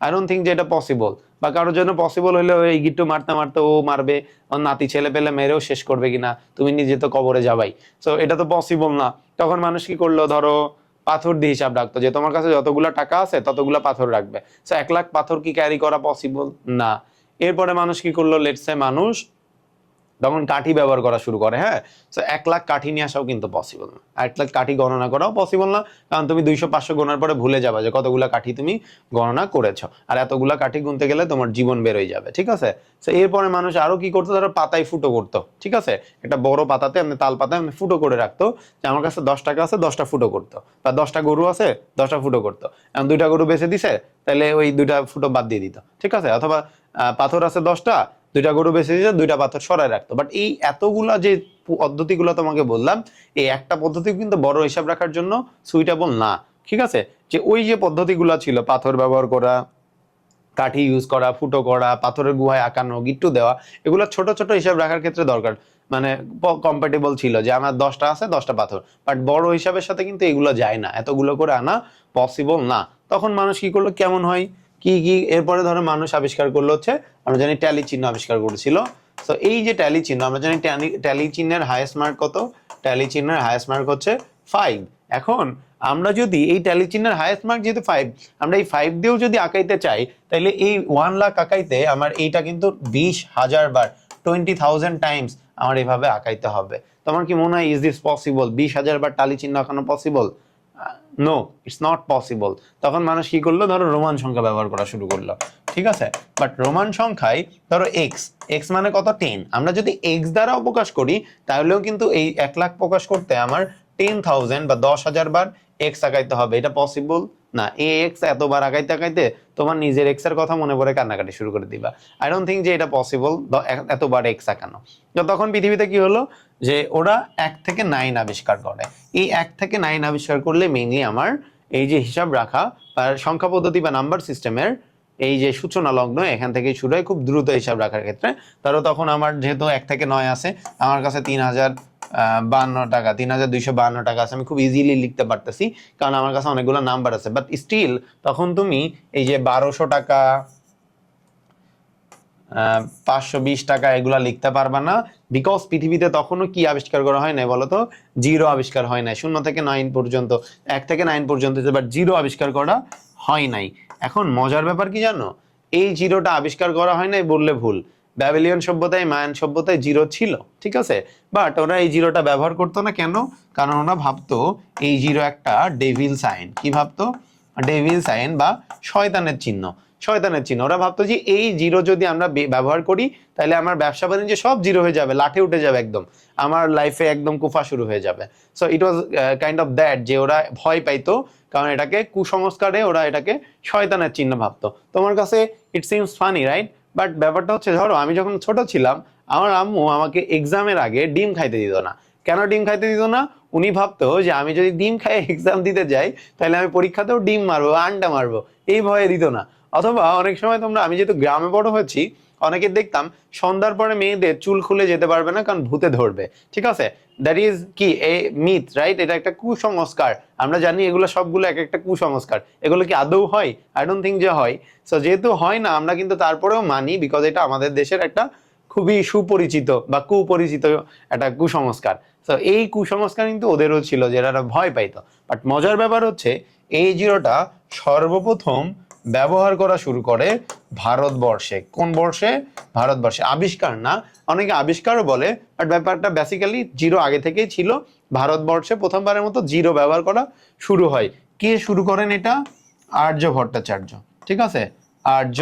I don't think যে এটা পসিবল। বা কারোর জন্য পসিবল হলে এই গিট্টু মারতে মারতে ও মারবে, ওর নাতি ছেলে পেলে মেরেও শেষ করবে কিনা, তুমি নিজে তো কবরে যাবাই। সো এটা তো পসিবল না। তখন মানুষ কি করলো, ধরো পাথর দিয়ে হিসাব রাখতো, যে তোমার কাছে যতগুলা টাকা আছে ততগুলা পাথর রাখবে। সো 1 লাখ পাথর কি ক্যারি করা পসিবল না। এরপরে মানুষ কি করলো, লেটস সে মানুষ তখন কাঠি ব্যবহার করা শুরু করে। হ্যাঁ, সো 1 লাখ কাঠি নিয়ে আসাও কিন্তু পসিবল না, 1 লাখ কাঠি গণনা করাও পসিবল না, কারণ তুমি 200-500 গোনার পরে ভুলে যাবে যে কতগুলা কাঠি তুমি গণনা করেছো, আর এতগুলা কাঠি গুনতে গেলে তোমার জীবন বের হয়ে যাবে, ঠিক আছে? সো এরপরে মানুষ আরো কি করতো, ধরো পাতায় ফুটো করতো, ঠিক আছে, একটা বড় পাতাতে এমনি তাল পাতায় এমনি ফুটো করে রাখতো, যে আমার কাছে 10 টাকা আছে 10টা ফুটো করতো, বা 10টা গরু আছে 10টা ফুটো করতো। এখন 2টা গরু বেঁচে দিছে, তাহলে ওই 2টা ফুটো বাদ দিয়ে দিত, ঠিক আছে? অথবা পাথর আছে 10টা, 2টা গরু বেঁচে দিয়েছে, 2টা পাথর সরায় রাখতো। বাট এই এতগুলা যে পদ্ধতিগুলো তোমাকে বললাম, এই একটা পদ্ধতি কিন্তু বড় হিসাব রাখার জন্য সুইটেবল না, ঠিক আছে? যে ওই যে পদ্ধতিগুলো ছিল, পাথর ব্যবহার করা, কাঠি ইউজ করা, ফুটো করা, পাথরের গুহায় আঁকানো, গিট্টু দেওয়া, এগুলো ছোট ছোট হিসাব রাখার ক্ষেত্রে দরকার, মানে কম্প্যাটেবল ছিল যে আমার 10টা আছে 10টা পাথর। বাট বড় হিসাবের সাথে কিন্তু এগুলো যায় না, এতগুলো করে আনা পসিবল না। তখন মানুষ কি করলো, কেমন হয় কি কি, এরপরে ধরো মানুষ আবিষ্কার করলো হচ্ছে, আমরা জানি ট্যালি চিহ্ন আবিষ্কার করেছিল। তো এই যে ট্যালি চিহ্ন, আমরা জানি ট্যালি চিহ্নের হাইয়েস্ট মার্ক কত? ট্যালি চিহ্নের হাইয়েস্ট মার্ক হচ্ছে 5। এখন আমরা যদি এই ট্যালি চিহ্নের হাইয়েস্ট মার্ক যেহেতু 5, আমরা এই 5 দিয়েও যদি আঁকাইতে চাই, তাহলে এই 1 লাখ আঁকাইতে আমার এইটা কিন্তু 20,000 বার, 20,000 টাইমস আমার এভাবে আঁকাইতে হবে। তোমার কি মনে হয় ইজ দিস পসিবল? 20,000 বার টালি চিহ্ন আঁকানো possible? No, it's not possible. তখন মানুষ কি করলো, ধরো রোমান সংখ্যা ব্যবহার করা শুরু করলো, ঠিক আছে? বাট রোমান সংখ্যায় ধরো এক্স, এক্স মানে কত? 10। আমরা যদি এক্স দ্বারাও প্রকাশ করি তাহলেও কিন্তু এই 1 লাখ প্রকাশ করতে আমার 10,000 বা 10,000 বার এক্স আঁকাইতে হবে। এটা পসিবল না। এই এক্স এতবার আঁকাইতে আঁকাইতে তোমার নিজের এক্স এর কথা মনে পড়ে কান্নাকাটি শুরু করে দিবা। আই ডোন্ট থিঙ্ক যে এটা পসিবল এতবার এক্স আঁকানো। তো তখন পৃথিবীতে কি হলো, যে ওরা 1 থেকে 9 আবিষ্কার করে। এই 1 থেকে 9 আবিষ্কার করলে মেইনলি আমার এই যে হিসাব রাখা বা সংখ্যা পদ্ধতি বা নাম্বার সিস্টেমের এই যে সূচনা লগ্ন, এখান থেকে শুরু হয় খুব দ্রুত হিসাব রাখার ক্ষেত্রে। ধরো তখন আমার যেহেতু 1 থেকে 9 আছে, আমার কাছে 3,052 টাকা, 3,252 টাকা আছে, আমি খুব ইজিলি লিখতে পারতেছি কারণ আমার কাছে অনেকগুলো নাম্বার আছে। বাট স্টিল তখন তুমি এই যে 1200 টাকা, 520 টাকা এগুলা লিখতে পারবা না, বিকজ পৃথিবীতে তখনও কি আবিষ্কার করা হয় নাই বলতো? জিরো আবিষ্কার হয় নাই। 0 থেকে 9 পর্যন্ত, 1 থেকে 9 পর্যন্ত, বাট জিরো আবিষ্কার করা হয় নাই। এখন মজার ব্যাপার কি জানো, এই জিরোটা আবিষ্কার করা হয় নাই বললে ভুল। ব্যাবিলিয়ন সভ্যতায়, মায়ান সভ্যতায় জিরো ছিল, ঠিক আছে? বাট ওরা এই জিরোটা ব্যবহার করতো না, কেন? কারণ ওরা ভাবতো এই জিরো একটা ডেভিল সাইন। কি ভাবতো? ডেভিল সাইন বা শয়তানের চিহ্ন। শয়তানের চিহ্ন। ওরা ভাবতো যে এই জিরো যদি আমরা ব্যবহার করি তাহলে আমার ব্যবসা বাণিজ্য সব জিরো হয়ে যাবে, লাঠে উঠে যাবে, একদম আমার লাইফে একদম কুফা শুরু হয়ে যাবে। So it was kind of that, যে ওরা ভয় পাইতো, কারণ এটাকে কুসংস্কারে ওরা এটাকে শয়তানের চিহ্ন ভাবতো। তোমার কাছে it seems funny, right? But ব্যাপারটা হচ্ছে, ধরো আমি যখন ছোট ছিলাম, আমার আম্মু আমাকে এক্সামের আগে ডিম খাইতে দিত না। কেন ডিম খাইতে দিত না? উনি ভাবতো যে আমি যদি ডিম খাই এক্সাম দিতে যাই তাহলে আমি পরীক্ষাতেও ডিম মারবো, আন্ডা মারবো, এই ভয়ে দিত না। অথবা অনেক সময় তোমরা, আমি যেহেতু গ্রামে বড় হয়েছি, অনেকে দেখতাম সন্ধ্যার পরে মেয়েদের চুল খুলে যেতে পারবে না কারণ ভূতে ধরবে, ঠিক আছে? দ্যাট ইজ কি এ মিথ, রাইট? এটা একটা কুসংস্কার। আমরা জানি এগুলো সবগুলো এক একটা কুসংস্কার। এগুলো কি আদৌ হয়? আই ডোন্ট থিঙ্ক যে হয়। সো যেহেতু হয় না, আমরা কিন্তু তারপরেও মানি, বিকজ এটা আমাদের দেশের একটা খুবই সুপরিচিত বা কুপরিচিত একটা কুসংস্কার। তো এই কুসংস্কার কিন্তু ওদেরও ছিল, যেটা ভয় পাইতো। বাট মজার ব্যাপার হচ্ছে, এই জিরোটা সর্বপ্রথম ব্যবহার করা শুরু করে ভারতবর্ষে। কোন বর্ষে? ভারতবর্ষে। আবিষ্কার না, অনেকে আবিষ্কারও বলে, বাট ব্যাপারটা বেসিক্যালি জিরো আগে থেকেই ছিল। ভারতবর্ষে প্রথমবারের মতো জিরো ব্যবহার করা শুরু হয়। কে শুরু করেন এটা? আর্য ভট্টাচার্য, ঠিক আছে? আর্য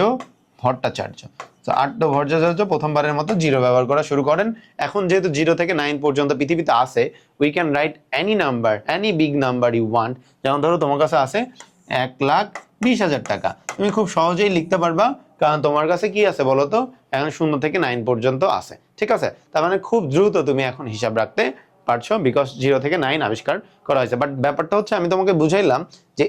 ভট্টাচার্য। তো আট্ট ভট্টাচার্য প্রথমবারের মতো জিরো ব্যবহার করা শুরু করেন। এখন যেহেতু 0 থেকে 9 পর্যন্ত পৃথিবীতে আছে, we can write any number, any big number you want. যেমন ধরো তোমার কাছে আছে 1,20,000 টাকা, তুমি খুব সহজেই লিখতে পারবা, কারণ তোমার কাছে কি আছে বলো তো, এখন 0 থেকে 9 পর্যন্ত আছে। ঠিক আছে, তার মানে খুব দ্রুত তুমি এখন হিসাব রাখতে পারছো, বিকজ 0 থেকে 9 আবিষ্কার করা হয়েছে। বাট ব্যাপারটা হচ্ছে, আমি তোমাকে বুঝাইলাম যে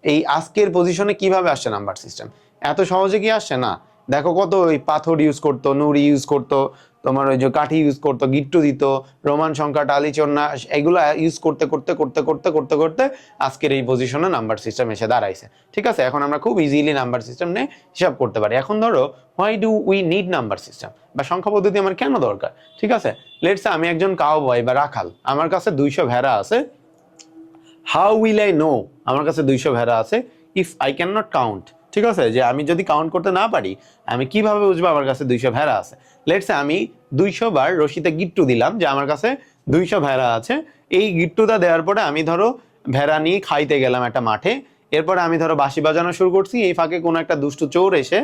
এই আজকের পজিশনে কিভাবে আসছে নাম্বার সিস্টেম, এত সহজে কি আসছে না। দেখো কত ওই পাথর ইউজ করতো, নুড়ি ইউজ করতো, তোমার ওই যে কাঠি ইউজ করতো, গিট্টু দিত, রোমান সংখ্যা, টালিচন্না, এগুলো ইউজ করতে করতে করতে করতে করতে করতে আজকের এই পজিশনে নাম্বার সিস্টেম এসে দাঁড়াইছে। ঠিক আছে, এখন আমরা খুব ইজিলি নাম্বার সিস্টেম নিয়ে হিসাব করতে পারি। এখন ধরো, why do we need number system, বা সংখ্যা পদ্ধতি আমার কেন দরকার? ঠিক আছে, লেটস সে আমি একজন কাউবয় বা রাখাল, আমার কাছে 200 ভেড়া আছে। হাউ উইল আই নো আমার কাছে 200 ভেড়া আছে if I can not count? ঠিক আছে, যে আমি যদি কাউন্ট করতে না পারি, আমি কিভাবে বুঝবো আমার কাছে 200 ভেড়া আছে? লেটস সে আমি 200 বার রশিতে গিট্টু দিলাম যে আমার কাছে 200 ভেড়া আছে। এই গিট্টুটা দেওয়ার পরে আমি ধরো ভেড়া নিয়ে খাইতে গেলাম একটা মাঠে। এরপরে আমি ধরো বাঁশি বাজানো শুরু করছি, এই ফাঁকে কোনো একটা দুষ্টু চোর এসে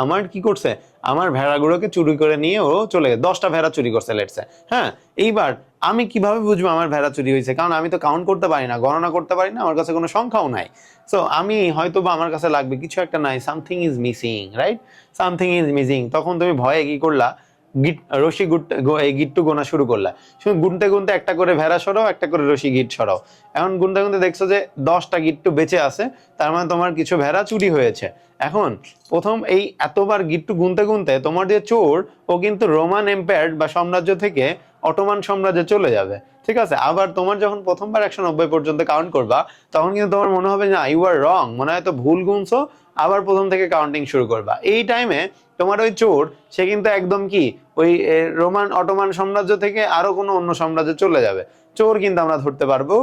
আমার কি করছে, আমার ভেড়াগুলোকে চুরি করে নিয়ে ও চলে গেছে, 10টা ভেড়া চুরি করছে লেটসে। হ্যাঁ, এইবার আমি কিভাবে বুঝবো আমার ভেড়া চুরি হয়েছে? কারণ আমি তো কাউন্ট করতে পারি না, গণনা করতে পারি না, আমার কাছে কোনো সংখ্যাও নাই। সো আমি হয়তো বা আমার কাছে লাগবে কিছু একটা নাই, something is missing, right? Something is missing. তখন তুমি ভয়ে কি করলা, রশি গিট্টু গোনা শুরু করলা। শুধু গুনতে গুনতে একটা করে ভেড়া সরাও, একটা করে রশি গিট সরাও। এখন গুনতে গুনতে দেখছো যে 10টা গিট্টু বেঁচে আছে, তার মানে তোমার কিছু ভেড়া চুরি হয়েছে। এখন প্রথম এই এতবার গিট্টু গুনতে গুনতে তোমার যে চোর, ও কিন্তু রোমান এম্পায়ার বা সাম্রাজ্য থেকে অটোমান সাম্রাজ্যে চলে যাবে। ঠিক আছে, আবার তোমার যখন প্রথমবার 190 পর্যন্ত কাউন্ট করবা, তখন কিন্তু তোমার মনে হবে না, ইউ আর রং, মনে হয় তো ভুল গুনছো, আবার প্রথম থেকে কাউন্টিং শুরু করবা। এই টাইমে তোমার ওই চোর, সে কিন্তু একদম কি ওই রোমান অটোমান সাম্রাজ্য থেকে আরো কোনো অন্য সাম্রাজ্যে চলে যাবে। চোর কিন্তু আমরা ধরতে পারবো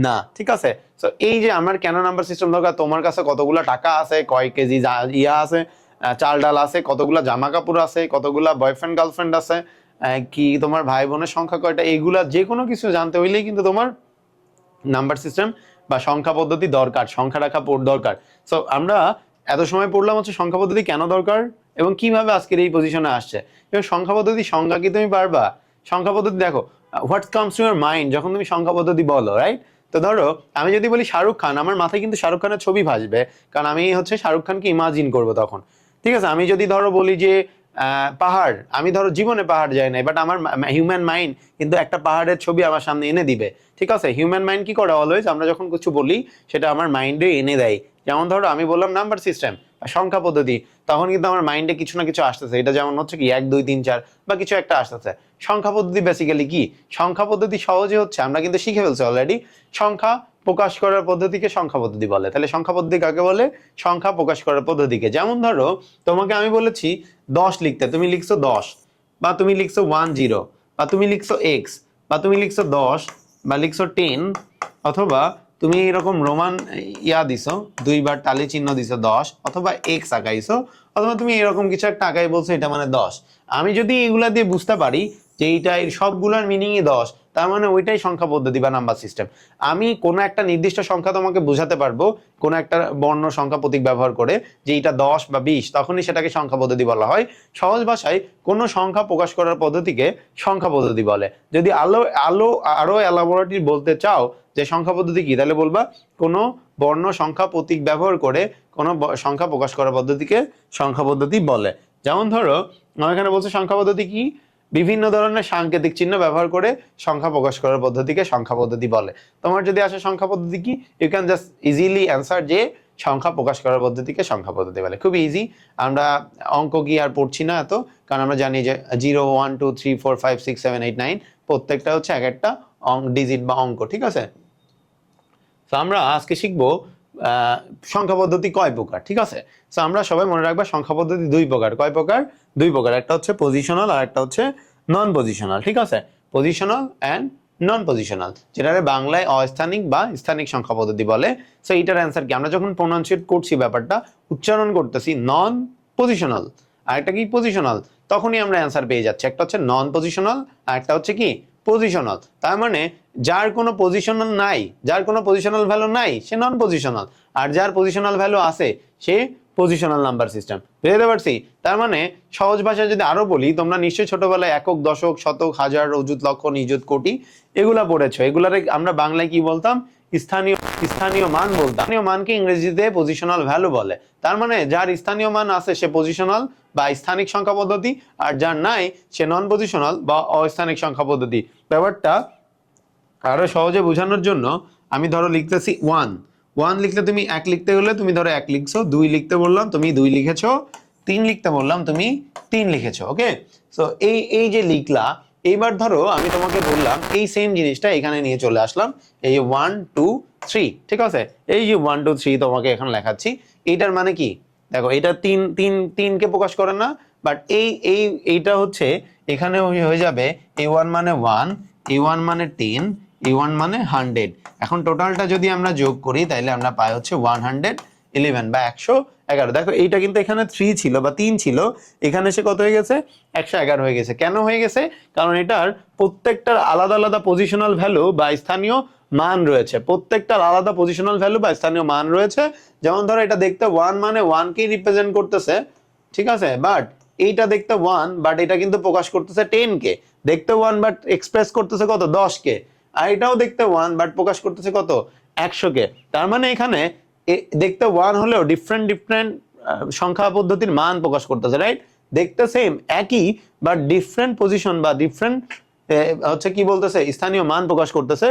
না। ঠিক আছে, তো এই যে আমার কেন নাম্বার সিস্টেম দরকার, তোমার কাছে কতগুলা টাকা আছে, কয় কেজি ইয়া আছে, চাল ডাল আছে, কতগুলা জামা কাপড় আছে, কতগুলা বয়ফ্রেন্ড গার্লফ্রেন্ড আছে, কি তোমার ভাই বোনের সংখ্যা কয়টা, এইগুলা যে কোনো কিছু জানতে হইলেই কিন্তু তোমার নাম্বার সিস্টেম বা সংখ্যা পদ্ধতি দরকার, সংখ্যা রাখা দরকার। সো আমরা এত সময় পড়লাম হচ্ছে সংখ্যা পদ্ধতি কেন দরকার এবং কিভাবে আজকের এই পজিশনে আসছে। এবং সংখ্যা পদ্ধতি সংখ্যা কি তুমি পারবা? সংখ্যা পদ্ধতি দেখো, what comes to your mind যখন তুমি সংখ্যা পদ্ধতি বলো, রাইট? তো ধরো আমি যদি বলি শাহরুখ খান, আমার মাথায় কিন্তু শাহরুখ খানের ছবি ভাসবে, কারণ আমি হচ্ছে শাহরুখ খানকে ইমাজিন করবো তখন। ঠিক আছে, আমি যদি ধরো বলি যে পাহাড়, আমি ধরো জীবনে পাহাড় যাই নাই, বাট আমার হিউম্যান মাইন্ড কিন্তু একটা পাহাড়ের ছবি আমার সামনে এনে দিবে। ঠিক আছে, হিউম্যান মাইন্ড কি করে অলওয়েজ, আমরা যখন কিছু বলি সেটা আমার মাইন্ডে এনে দেয়। যেমন ধরো আমি বললাম নাম্বার সিস্টেম বা সংখ্যা পদ্ধতি, তখন কিন্তু আমার মাইন্ডে কিছু না কিছু আসতেছে। এটা যেমন হচ্ছে কি 1 2 3 4 বা কিছু একটা আসতেছে। সংখ্যা পদ্ধতি বেসিক্যালি কি? সংখ্যা পদ্ধতি সহজে হচ্ছে, আমরা কিন্তু শিখে ফেলছি অলরেডি, সংখ্যা প্রকাশ করার পদ্ধতিকে সংখ্যা পদ্ধতি বলে। তাহলে সংখ্যা পদ্ধতি কাকে বলে? সংখ্যা প্রকাশ করার পদ্ধতিকে। যেমন ধরো তোমাকে আমি বলেছি 10 লিখতে, তুমি লিখছো 10, বা তুমি লিখছো 10, বা তুমি লিখছো x, বা তুমি লিখছো 10, বা লিখছো 10, অথবা তুমি এরকম রোমান দিছো, 2বার টালি চিহ্ন দিছো 10, অথবা x আঁকাইছো, অথবা তুমি এরকম কিছু একটা আঁকাই বলছো এটা মানে 10। আমি যদি এগুলা দিয়ে বুঝতে পারি যে এইটা সবগুলোর মিনিংই 10, তার মানে ওইটাই সংখ্যা পদ্ধতি বা নাম্বার সিস্টেম। আমি কোনো একটা নির্দিষ্ট সংখ্যা তোমাকে বোঝাতে পারবো কোনো একটা বর্ণ সংখ্যা প্রতীক ব্যবহার করে যে এটা 10 বা 20, তখনই সেটাকে সংখ্যা পদ্ধতি বলা হয়। সহজ ভাষায় কোনো সংখ্যা প্রকাশ করার পদ্ধতিকে সংখ্যা পদ্ধতি বলে। যদি আরো এলাবোরেটলি বলতে চাও যে সংখ্যা পদ্ধতি কি, তাহলে বলবা কোনো বর্ণ সংখ্যা প্রতীক ব্যবহার করে কোনো সংখ্যা প্রকাশ করার পদ্ধতিকে সংখ্যা পদ্ধতি বলে। যেমন ধরো আমার এখানে বলছে সংখ্যা পদ্ধতি কি, বিভিন্ন ধরনের সাংকেতিক চিহ্ন ব্যবহার করে সংখ্যা প্রকাশ করার পদ্ধতিকে সংখ্যা পদ্ধতি বলে। তোমার যদি আসে সংখ্যা পদ্ধতি কি, you can just easily answer যে সংখ্যা প্রকাশ করার পদ্ধতিকে সংখ্যা পদ্ধতি বলে। খুব ইজি, আমরা অঙ্ক কি আর পড়ছি না এত, কারণ আমরা জানি যে 0 1 2 3 4 5 6 7 8 9 প্রত্যেকটা হচ্ছে এক একটা ডিজিট বা অঙ্ক। ঠিক আছে, তো আমরা আজকে শিখবো সংখ্যা পদ্ধতি কয় প্রকার। ঠিক আছে, তো আমরা সবাই মনে রাখবো সংখ্যা পদ্ধতি 2 প্রকার। কয় প্রকার? 2 প্রকার। একটা হচ্ছে পজিশনাল আর একটা হচ্ছে নন পজিশনাল। ঠিক আছে, পজিশনাল অ্যান্ড নন পজিশনাল, যেটাকে বাংলায় অস্থানিক বা স্থানিক সংখ্যা পদ্ধতি বলে। সো এইটার অ্যান্সার কি? আমরা যখন প্রোনাউন্সিয়েট করছি, ব্যাপারটা উচ্চারণ করতেছি নন পজিশনাল আর একটা কি পজিশনাল, তখনই আমরা অ্যান্সার পেয়ে যাচ্ছি। একটা হচ্ছে নন পজিশনাল আর একটা হচ্ছে কি পজিশনাল। তার মানে যার কোনো পজিশনাল নাই, যার কোনো পজিশনাল ভ্যালু নাই, সে নন পজিশনাল, আর যার পজিশনাল ভ্যালু আছে সে পজিশনাল নাম্বার সিস্টেম। বুঝতে পারছি? তার মানে সহজ ভাষায় যদি আরো বলি, তোমরা নিশ্চয়ই ছোটবেলায় একক, দশক, শতক, হাজার, অযুত, লক্ষ, নিযুত, কোটি এগুলা পড়েছো। এগুলারে আমরা বাংলায় কি বলতাম? স্থানীয় স্থানীয় মান বলতাম। স্থানীয় মানকে ইংরেজিতে পজিশনাল ভ্যালু বলে। তার মানে যার স্থানীয় মান আছে সে পজিশনাল বা স্থানিক সংখ্যা পদ্ধতি, আর যার নাই সে নন পজিশনাল বা অস্থানিক সংখ্যা পদ্ধতি। ব্যাপারটা আরো সহজে বোঝানোর জন্য আমি ধরো লিখতেছি ওয়ান। ওয়ান লিখলে তুমি এক লিখতে হলে তুমি ধরো এক লিখছো, দুই লিখতে বললাম তুমি দুই লিখেছো, তিন লিখতে বললাম তুমি তিন লিখেছো। ওকে, সো এই এই যে লিখলা, এইবার ধরো আমি তোমাকে বললাম এই সেম জিনিসটা এখানে নিয়ে চলে আসলাম, এই ওয়ান টু থ্রি, ঠিক আছে? এই যে ওয়ান টু থ্রি তোমাকে এখানে লেখাচ্ছি, এইটার মানে কি দেখো, এটা তিন তিন তিনকে প্রকাশ করে না, বাট এইটা হচ্ছে এখানে হয়ে যাবে এ ওয়ান মানে ওয়ান, এ ওয়ান মানে 10, এ ওয়ান মানে 100। এখন টোটালটা যদি আমরা যোগ করি তাহলে আমরা পাই হচ্ছে 111 বা 111। দেখো এইটা কিন্তু এখানে 3 ছিল বা 3 ছিল, এখানে এসে কত হয়ে গেছে? 111 হয়ে গেছে। কেন হয়ে গেছে? কারণ এটার প্রত্যেকটার আলাদা আলাদা পজিশনাল ভ্যালু বা স্থানীয় মান রয়েছে। প্রত্যেকটার আলাদা পজিশনাল ভ্যালু বা স্থানীয় মান রয়েছে। যেমন ধরো এটা দেখতে 1 মানে 1 কেই রিপ্রেজেন্ট করতেছে, ঠিক আছে? বাট এইটা দেখতে 1 বাট এটা কিন্তু প্রকাশ করতেছে 10 কে। দেখতে 1 বাট এক্সপ্রেস করতেছে কত? 10 কে। আর এটাও দেখতে 1 বাট প্রকাশ করতেছে কত? 100 কে। তার মানে এখানে দেখতে 1 হলেও ডিফারেন্ট ডিফারেন্ট সংখ্যা পদ্ধতির মান প্রকাশ করতেছে, রাইট? দেখতে সেম একই বাট ডিফারেন্ট পজিশন বা ডিফারেন্ট হচ্ছে কি বলতেছে, স্থানীয় মান প্রকাশ করতেছে।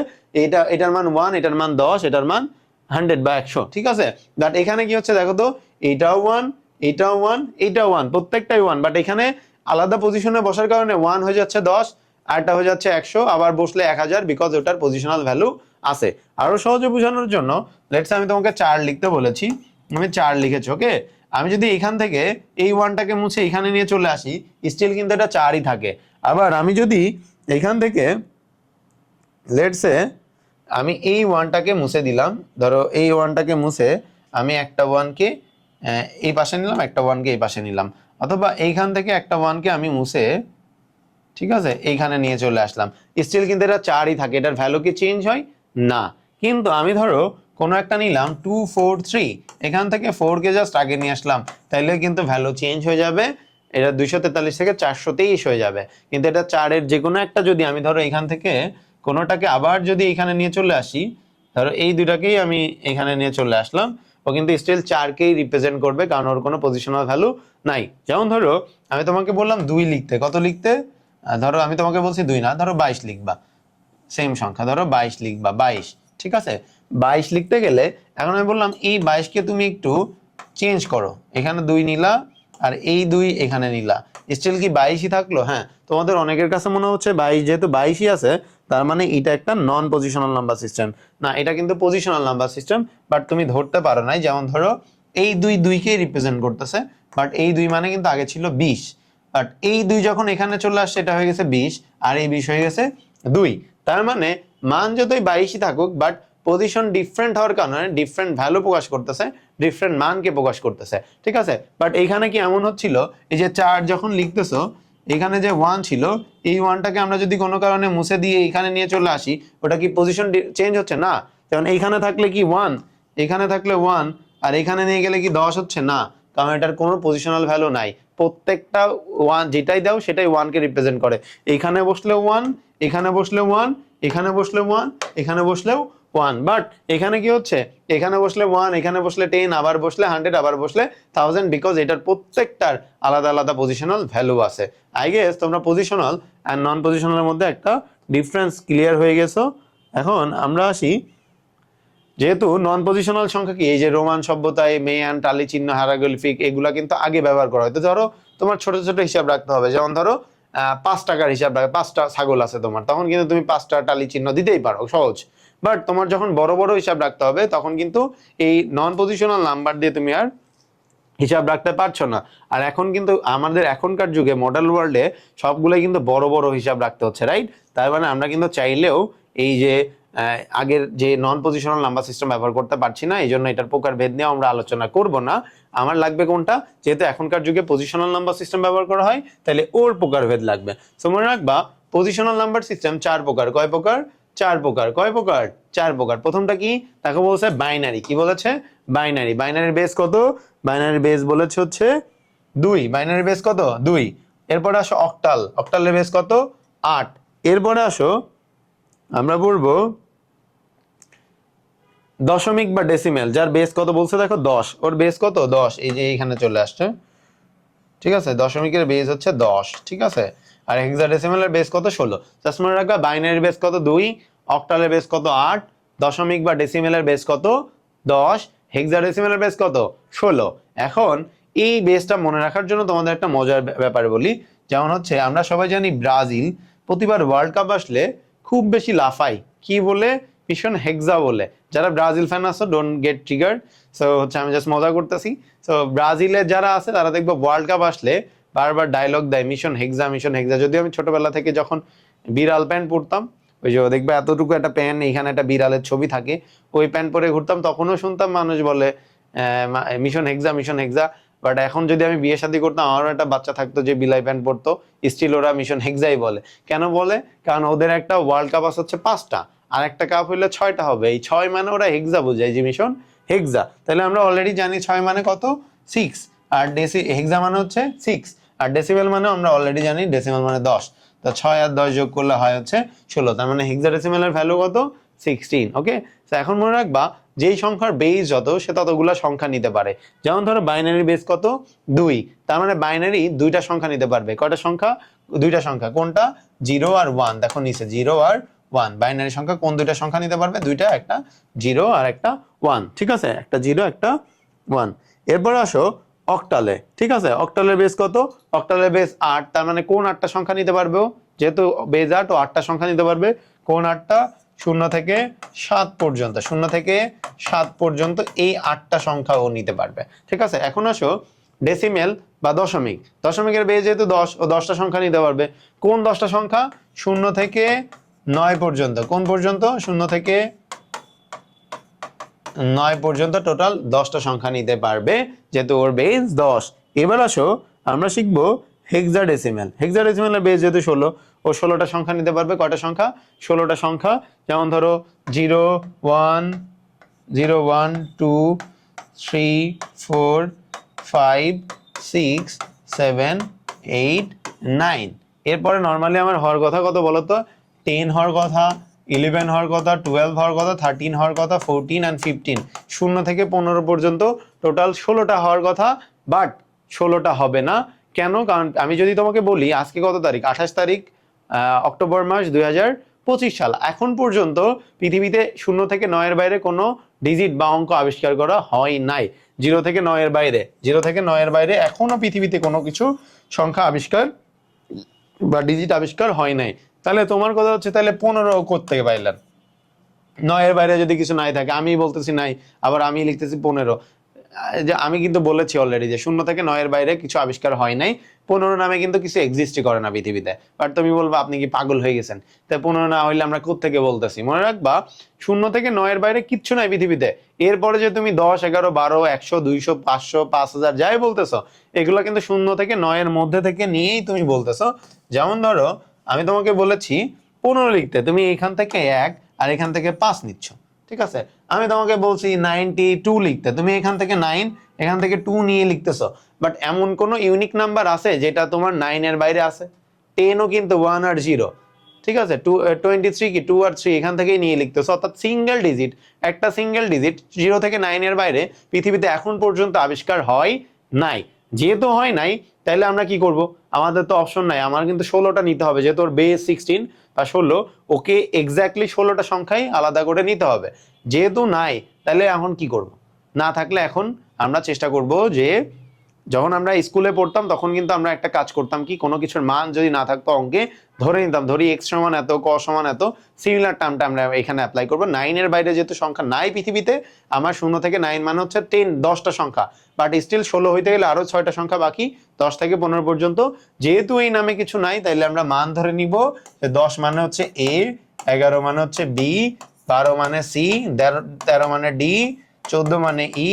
এটার মান 1, এটার মান 10, এটার মান 100 বা 100, ঠিক আছে? বাট এখানে কি হচ্ছে দেখো তো, এইটাও 1, এইটাও 1, এইটাও 1, প্রত্যেকটাই 1, বাট এখানে আলাদা পজিশনে বসার কারণে 1 হয়ে যাচ্ছে 10, আরটা হয়ে যাচ্ছে 100, আবার বসলে 1000, বিকজ ওটার পজিশনাল ভ্যালু আছে। আরো সহজে বোঝানোর জন্য লেটস আমি তোমাকে 4 লিখতে বলেছি, আমি 4 লিখেছি। ওকে, আমি যদি এখান থেকে এই 1টাকে মুছে এখানে নিয়ে চলে আসি, স্টিল কিন্তু এটা 4ই থাকে। আবার আমি যদি এখান থেকে লেটসে আমি এই 1টাকে মুছে দিলাম, ধরো এই 1টাকে মুছে আমি একটা 1কে এই পাশে নিলাম, একটা 1কে এই পাশে নিলাম, অথবা এইখান থেকে একটা 1কে আমি মুছে, ঠিক আছে, এইখানে নিয়ে চলে আসলাম, স্টিল কিন্তু এটা 4ই থাকে। এটার ভ্যালু কি চেঞ্জ হয় না। কিন্তু আমি ধরো কোনো একটা নিলাম 2 4 3, এখান থেকে 4 কে জাস্ট আগে নিয়ে আসলাম, তাইলে কিন্তু ভ্যালু চেঞ্জ হয়ে যাবে, এটা 243 থেকে 423 হয়ে যাবে। কিন্তু এটা 4 এর যে কোনো একটা যদি আমি ধরো এখান থেকে কোনোটাকে আবার যদি এখানে নিয়ে চলে আসি, ধরো এই দুটাকেই আমি এখানে নিয়ে চলে আসলাম, ও কিন্তু স্টিল 4কেই রিপ্রেজেন্ট করবে, কারণ ওর কোনো পজিশনাল ভ্যালু নাই। যেমন ধরো আমি তোমাকে বললাম 2 লিখতে, কত লিখতে? ধরো আমি তোমাকে বলছি 2 না, ধরো 22 লিখবা, সেম সংখ্যা, ধরো 22 লিখবা, 22, ঠিক আছে? 22 লিখতে গেলে এখন আমি বললাম এই 22কে তুমি একটু চেঞ্জ করো, এখানে 2 নিলা আর এই 2 এখানে নিলা, স্টিল কি 22ই থাকলো? হ্যাঁ, তোমাদের অনেকের কাছে মনে হচ্ছে 22, যেহেতু 22ই আছে তার মানে এটা একটা নন পজিশনাল নাম্বার সিস্টেম। না, এটা কিন্তু পজিশনাল নাম্বার সিস্টেম, বাট তুমি ধরতে পারো নাই। যেমন ধরো এই 2 কেই রিপ্রেজেন্ট করতেছে, বাট এই 2 মানে কিন্তু আগে ছিল 20, বাট এই 2 যখন এখানে চলে আসছে এটা হয়ে গেছে 20, আর এই 20 হয়ে গেছে 2। তার মানে মান যতই 22ই থাকুক, বাট পজিশন ডিফারেন্ট হওয়ার কারণে ডিফারেন্ট ভ্যালু প্রকাশ করতেছে, ডিফারেন্ট মানকে প্রকাশ করতেছে, ঠিক আছে? বাট এইখানে কি এমন হচ্ছিল, এই যে 4 যখন লিখতেছো, এখানে যে 1 ছিল, এই 1টাকে আমরা যদি কোনো কারণে মুছে দিয়ে এখানে নিয়ে চলে আসি, ওটা কি পজিশন চেঞ্জ হচ্ছে? না। যেমন এইখানে থাকলে কি 1, এখানে থাকলে 1, আর এখানে নিয়ে গেলে কি 10 হচ্ছে? না, কারণ এটার কোনো পজিশনাল ভ্যালু নাই। প্রত্যেকটা 1 যেটাই দাও সেটাই 1কে রিপ্রেজেন্ট করে। এখানে বসলেও 1, এখানে বসলেও 1, এখানে বসলেও 1, এখানে বসলেও 1। বাট এখানে কি হচ্ছে, এখানে বসলে 1, এখানে বসলে 10, আবার বসলে 100, আবার বসলে 1000, বিকজ এটার প্রত্যেকটার আলাদা আলাদা পজিশনাল ভ্যালু আছে। আই গেস তোমরা পজিশনাল আর নন পজিশনালের মধ্যে একটা ডিফারেন্স ক্লিয়ার হয়ে গেছো। এখন আমরা আসি, যেহেতু নন পজিশনাল সংখ্যা কি, এই যে রোমান সভ্যতায় মেয়ান, টালি চিহ্ন, হায়ারাগ্লিফিক এগুলা কিন্তু আগে ব্যবহার করা হয়। তো ধরো তোমার ছোট ছোট হিসাব রাখতে হবে, যেমন ধরো 5 টাকার হিসাব রাখবে, 5টা ছাগল আছে তোমার, তখন কিন্তু তুমি 5টা টালি চিহ্ন দিতেই পারো, সহজ। বাট তোমার যখন বড় বড় হিসাব রাখতে হবে তখন কিন্তু এই নন পজিশনাল নাম্বার দিয়ে তুমি আর হিসাব রাখতে পারছো না। আর এখন কিন্তু আমাদের এখনকার যুগে মডেল ওয়ার্ল্ডে সবগুলোই কিন্তু বড় বড় হিসাব রাখতে হচ্ছে, রাইট? তার মানে আমরা কিন্তু চাইলেও এই যে আগের যে নন পজিশনাল নাম্বার সিস্টেম ব্যবহার করতে পারছি না, এই জন্য এটার প্রকারভেদ নিয়ে আমরা আলোচনা করব না। আমার লাগবে কোনটা, যেহেতু এখনকার যুগে পজিশনাল নাম্বার সিস্টেম ব্যবহার করা হয়, তাহলে ওর প্রকারভেদ লাগবে। সো মনে রাখবা, পজিশনাল নাম্বার সিস্টেম 4 প্রকার। কয় প্রকার? 4 প্রকার। কয় প্রকার? 4 প্রকার। প্রথমটা কি? তাকে বলছে বাইনারি। কি বলেছে? বাইনারি, বাইনারির বেস কত? বাইনারির বেস বলেছে হচ্ছে 2, বাইনারির বেস কত? 2। এরপরে আসো অক্টাল, অক্টালের বেস কত? 8। এরপরে আসো আমরা বলবো দশমিক বা ডেসিমেল, যার বেস কত বলছে দেখো 10, ওর বেস কত? 10, এই যে এইখানে চলে আসছে, ঠিক আছে? দশমিকের বেস হচ্ছে 10, ঠিক আছে? আর হেক্সাডেসিমালের বেস কত? 16। জাস্ট মনে রাখবা বাইনারির বেস কত? 2, অক্টালের বেস কত? 8, দশমিক বা ডেসিমেলের বেস কত? 10, হেক্সাডেসিমালের বেস কত? 16। এখন এই বেসটা মনে রাখার জন্য তোমাদের একটা মজার ব্যাপারে বলি, যেমন হচ্ছে আমরা সবাই জানি ব্রাজিল প্রতিবার ওয়ার্ল্ড কাপ আসলে খুব বেশি লাফায়, কি বলে? মিশন হেক্সা বলে। যারা ব্রাজিল ফ্যান আছো ডোন্ট গেট ট্রিগার্ড, সো হচ্ছে আমি জাস্ট মজা করতেছি। সো ব্রাজিলের যারা আছে তারা দেখবো ওয়ার্ল্ড কাপ আসলে বারবার ডায়লগ দেয় মিশন হেক্সা, মিশন হেক্সা। যদিও আমি ছোটবেলা থেকে যখন বিড়াল প্যান্ট পরতাম, ওই যে দেখবে এতটুকু একটা প্যান্ট, এইখানে একটা বিড়ালের ছবি থাকে, ওই প্যান্ট পরে ঘুরতাম, তখনও শুনতাম মানুষ বলে mission hexa, mission hexa. But এখন যদি আমি বিয়ে শাদী করতাম, আমারও একটা বাচ্চা থাকতো যে বিলাই প্যান্ট পরতো, স্টিল ওরা মিশন হেক্সাই বলে। কেন বলে? কারণ ওদের একটা ওয়ার্ল্ড কাপ আছে হচ্ছে 5টা, আর একটা কাপ হইলে 6টা হবে। এই 6 মানে ওরা হেক্সা বোঝায়, যে মিশন হেক্সা। তাহলে আমরা অলরেডি জানি 6 মানে কত? 6। আর হেক্সা মানে হচ্ছে 6। আর ডেসিমেল মানে আমরা অলরেডি জানি ডেসিমেল মানে 10। তো 6 আর 10 যোগ করলে হয় হচ্ছে 16। তার মানে হেক্সাডেসিমেলের ভ্যালু কত? 16। ওকে, তো এখন মনে রাখবা যেই সংখ্যার বেস যত, সে ততগুলা সংখ্যা নিতে পারে। যেমন ধরো বাইনারি বেস কত? 2, তার মানে বাইনারি 2টা সংখ্যা নিতে পারবে। কয়টা সংখ্যা? 2টা সংখ্যা। কোনটা? 0 আর 1। দেখো নিচে 0 আর 1, বাইনারি সংখ্যা কোন 2টা সংখ্যা নিতে পারবে? 2টা, একটা 0 আর একটা 1, ঠিক আছে? একটা 0 একটা 1। এরপর আসো অক্টালে, ঠিক আছে? অক্টালের বেস কত? অক্টালের বেস 8, তার মানে কোন 8টা সংখ্যা নিতে পারবে? যেহেতু বেস 8, ও 8টা সংখ্যা নিতে পারবে। কোন 8টা? 0 থেকে 7 পর্যন্ত, 0 থেকে 7 পর্যন্ত এই 8টা সংখ্যা ও নিতে পারবে, ঠিক আছে? এখন আসো ডেসিমেল বা দশমিক, দশমিকের বেস যেহেতু 10, ও 10টা সংখ্যা নিতে পারবে। কোন 10টা সংখ্যা? 0 থেকে 9 পর্যন্ত। কোন পর্যন্ত? 0 থেকে 9 পর্যন্ত টোটাল 10টা সংখ্যা নিতে পারবে, যেহেতু ওর বেস 10। এবার আসো আমরা শিখবো হেক্সাডেসিমেল। হেক্সাডেসিমেলের বেস যেহেতু 16, ও 16টা সংখ্যা নিতে পারবে। কয়টা সংখ্যা? 16টা সংখ্যা। যেমন ধরো 0 1 0 1 2 3 4 5 6 7 8 9। এরপরে নর্মালি আমার হওয়ার কথা কত বলো তো? 10 হওয়ার কথা, 11 হওয়ার কথা, 12 হওয়ার কথা, 13 হওয়ার কথা, 14 and 15। 0 থেকে 15 পর্যন্ত টোটাল 16টা হওয়ার কথা, বাট 16টা হবে না। কেন? কারণ আমি যদি তোমাকে বলি আজকে কত তারিখ? 28 তারিখ অক্টোবর মাস 2025 সাল। এখন পর্যন্ত পৃথিবীতে 0 থেকে 9 এর বাইরে কোনো ডিজিট বা অঙ্ক আবিষ্কার করা হয় নাই। 0 থেকে 9 এর বাইরে, 0 থেকে 9 এর বাইরে এখনো পৃথিবীতে কোনো কিছু সংখ্যা আবিষ্কার বা ডিজিট আবিষ্কার হয় নাই। তাহলে তোমার কথা হচ্ছে তাহলে 15 কোত্থেকে পাইলেন? 9 এর বাইরে যদি কিছু নাই থাকে, আমি বলতেছি নাই, আবার আমি লিখতেছি 15। যে আমি কিন্তু বলেছি অলরেডি যে 0 থেকে 9 এর বাইরে কিছু আবিষ্কার হয় নাই। 15 নামে কিন্তু কিছু এক্সিস্টই করে না পৃথিবীতে। বাট তুমি বলবা আপনি কি পাগল হয়ে গেছেন? তাই 15 না হইলে আমরা কোত্থেকে বলতেছি? মনে রাখবা 0 থেকে 9 এর বাইরে কিচ্ছু নাই পৃথিবীতে। এরপরে যে তুমি 10 11 12 100 200 500 5000 যাই বলতেছো, এগুলো কিন্তু 0 থেকে 9 এর মধ্যে থেকে নিয়েই তুমি বলতেছো। যেমন ধরো আমি তোমাকে বলেছি 15 লিখতে, তুমি এখান থেকে 1 আর এখান থেকে 5 নিচ্ছ, ঠিক আছে? আমি তোমাকে বলছি 92 লিখতে, তুমি এখান থেকে 9 এখান থেকে 2 নিয়ে লিখতেছো। বাট এমন কোনো ইউনিক নাম্বার আছে যেটা তোমার 9 এর বাইরে আছে? 10ও কিন্তু 1 আর 0, ঠিক আছে? 23 কি 2 আর 3 এখান থেকেই নিয়ে লিখতেছো। অর্থাৎ সিঙ্গেল ডিজিট, একটা সিঙ্গেল ডিজিট 0 থেকে 9 এর বাইরে পৃথিবীতে এখন পর্যন্ত আবিষ্কার হয় নাই। যেহেতু হয় নাই, তাহলে আমরা কি করব? আমাদের তো অপশন নাই, আমার কিন্তু 16টা নিতে হবে, যেহেতু ওর বেস 16 বা 16, ওকে এক্স্যাক্টলি 16টা সংখ্যাই আলাদা করে নিতে হবে। যেহেতু নাই, তাহলে এখন কি করব? না থাকলে এখন আমরা চেষ্টা করব যে যখন আমরা স্কুলে পড়তাম তখন কিন্তু আমরা একটা কাজ করতাম কি, কোনো কিছুর মান যদি না থাকতো অঙ্কে, ধরে নিতাম, ধরি x সমান এত, ক সমান এত, সিমিলার টার্মটা আমরা এখানে অ্যাপ্লাই করবো। 9 এর বাইরে যেহেতু সংখ্যা নাই পৃথিবীতে, আমার 0 থেকে 9 মানে হচ্ছে 10টা সংখ্যা, বাট স্টিল 16 হইতে গেলে আরো 6টা সংখ্যা বাকি, 10 থেকে 15 পর্যন্ত। যেহেতু এই নামে কিছু নাই, তাইলে আমরা মান ধরে নিব যে 10 মানে হচ্ছে a, 11 মানে হচ্ছে b, 12 মানে c, 13 মানে d, 14 মানে e,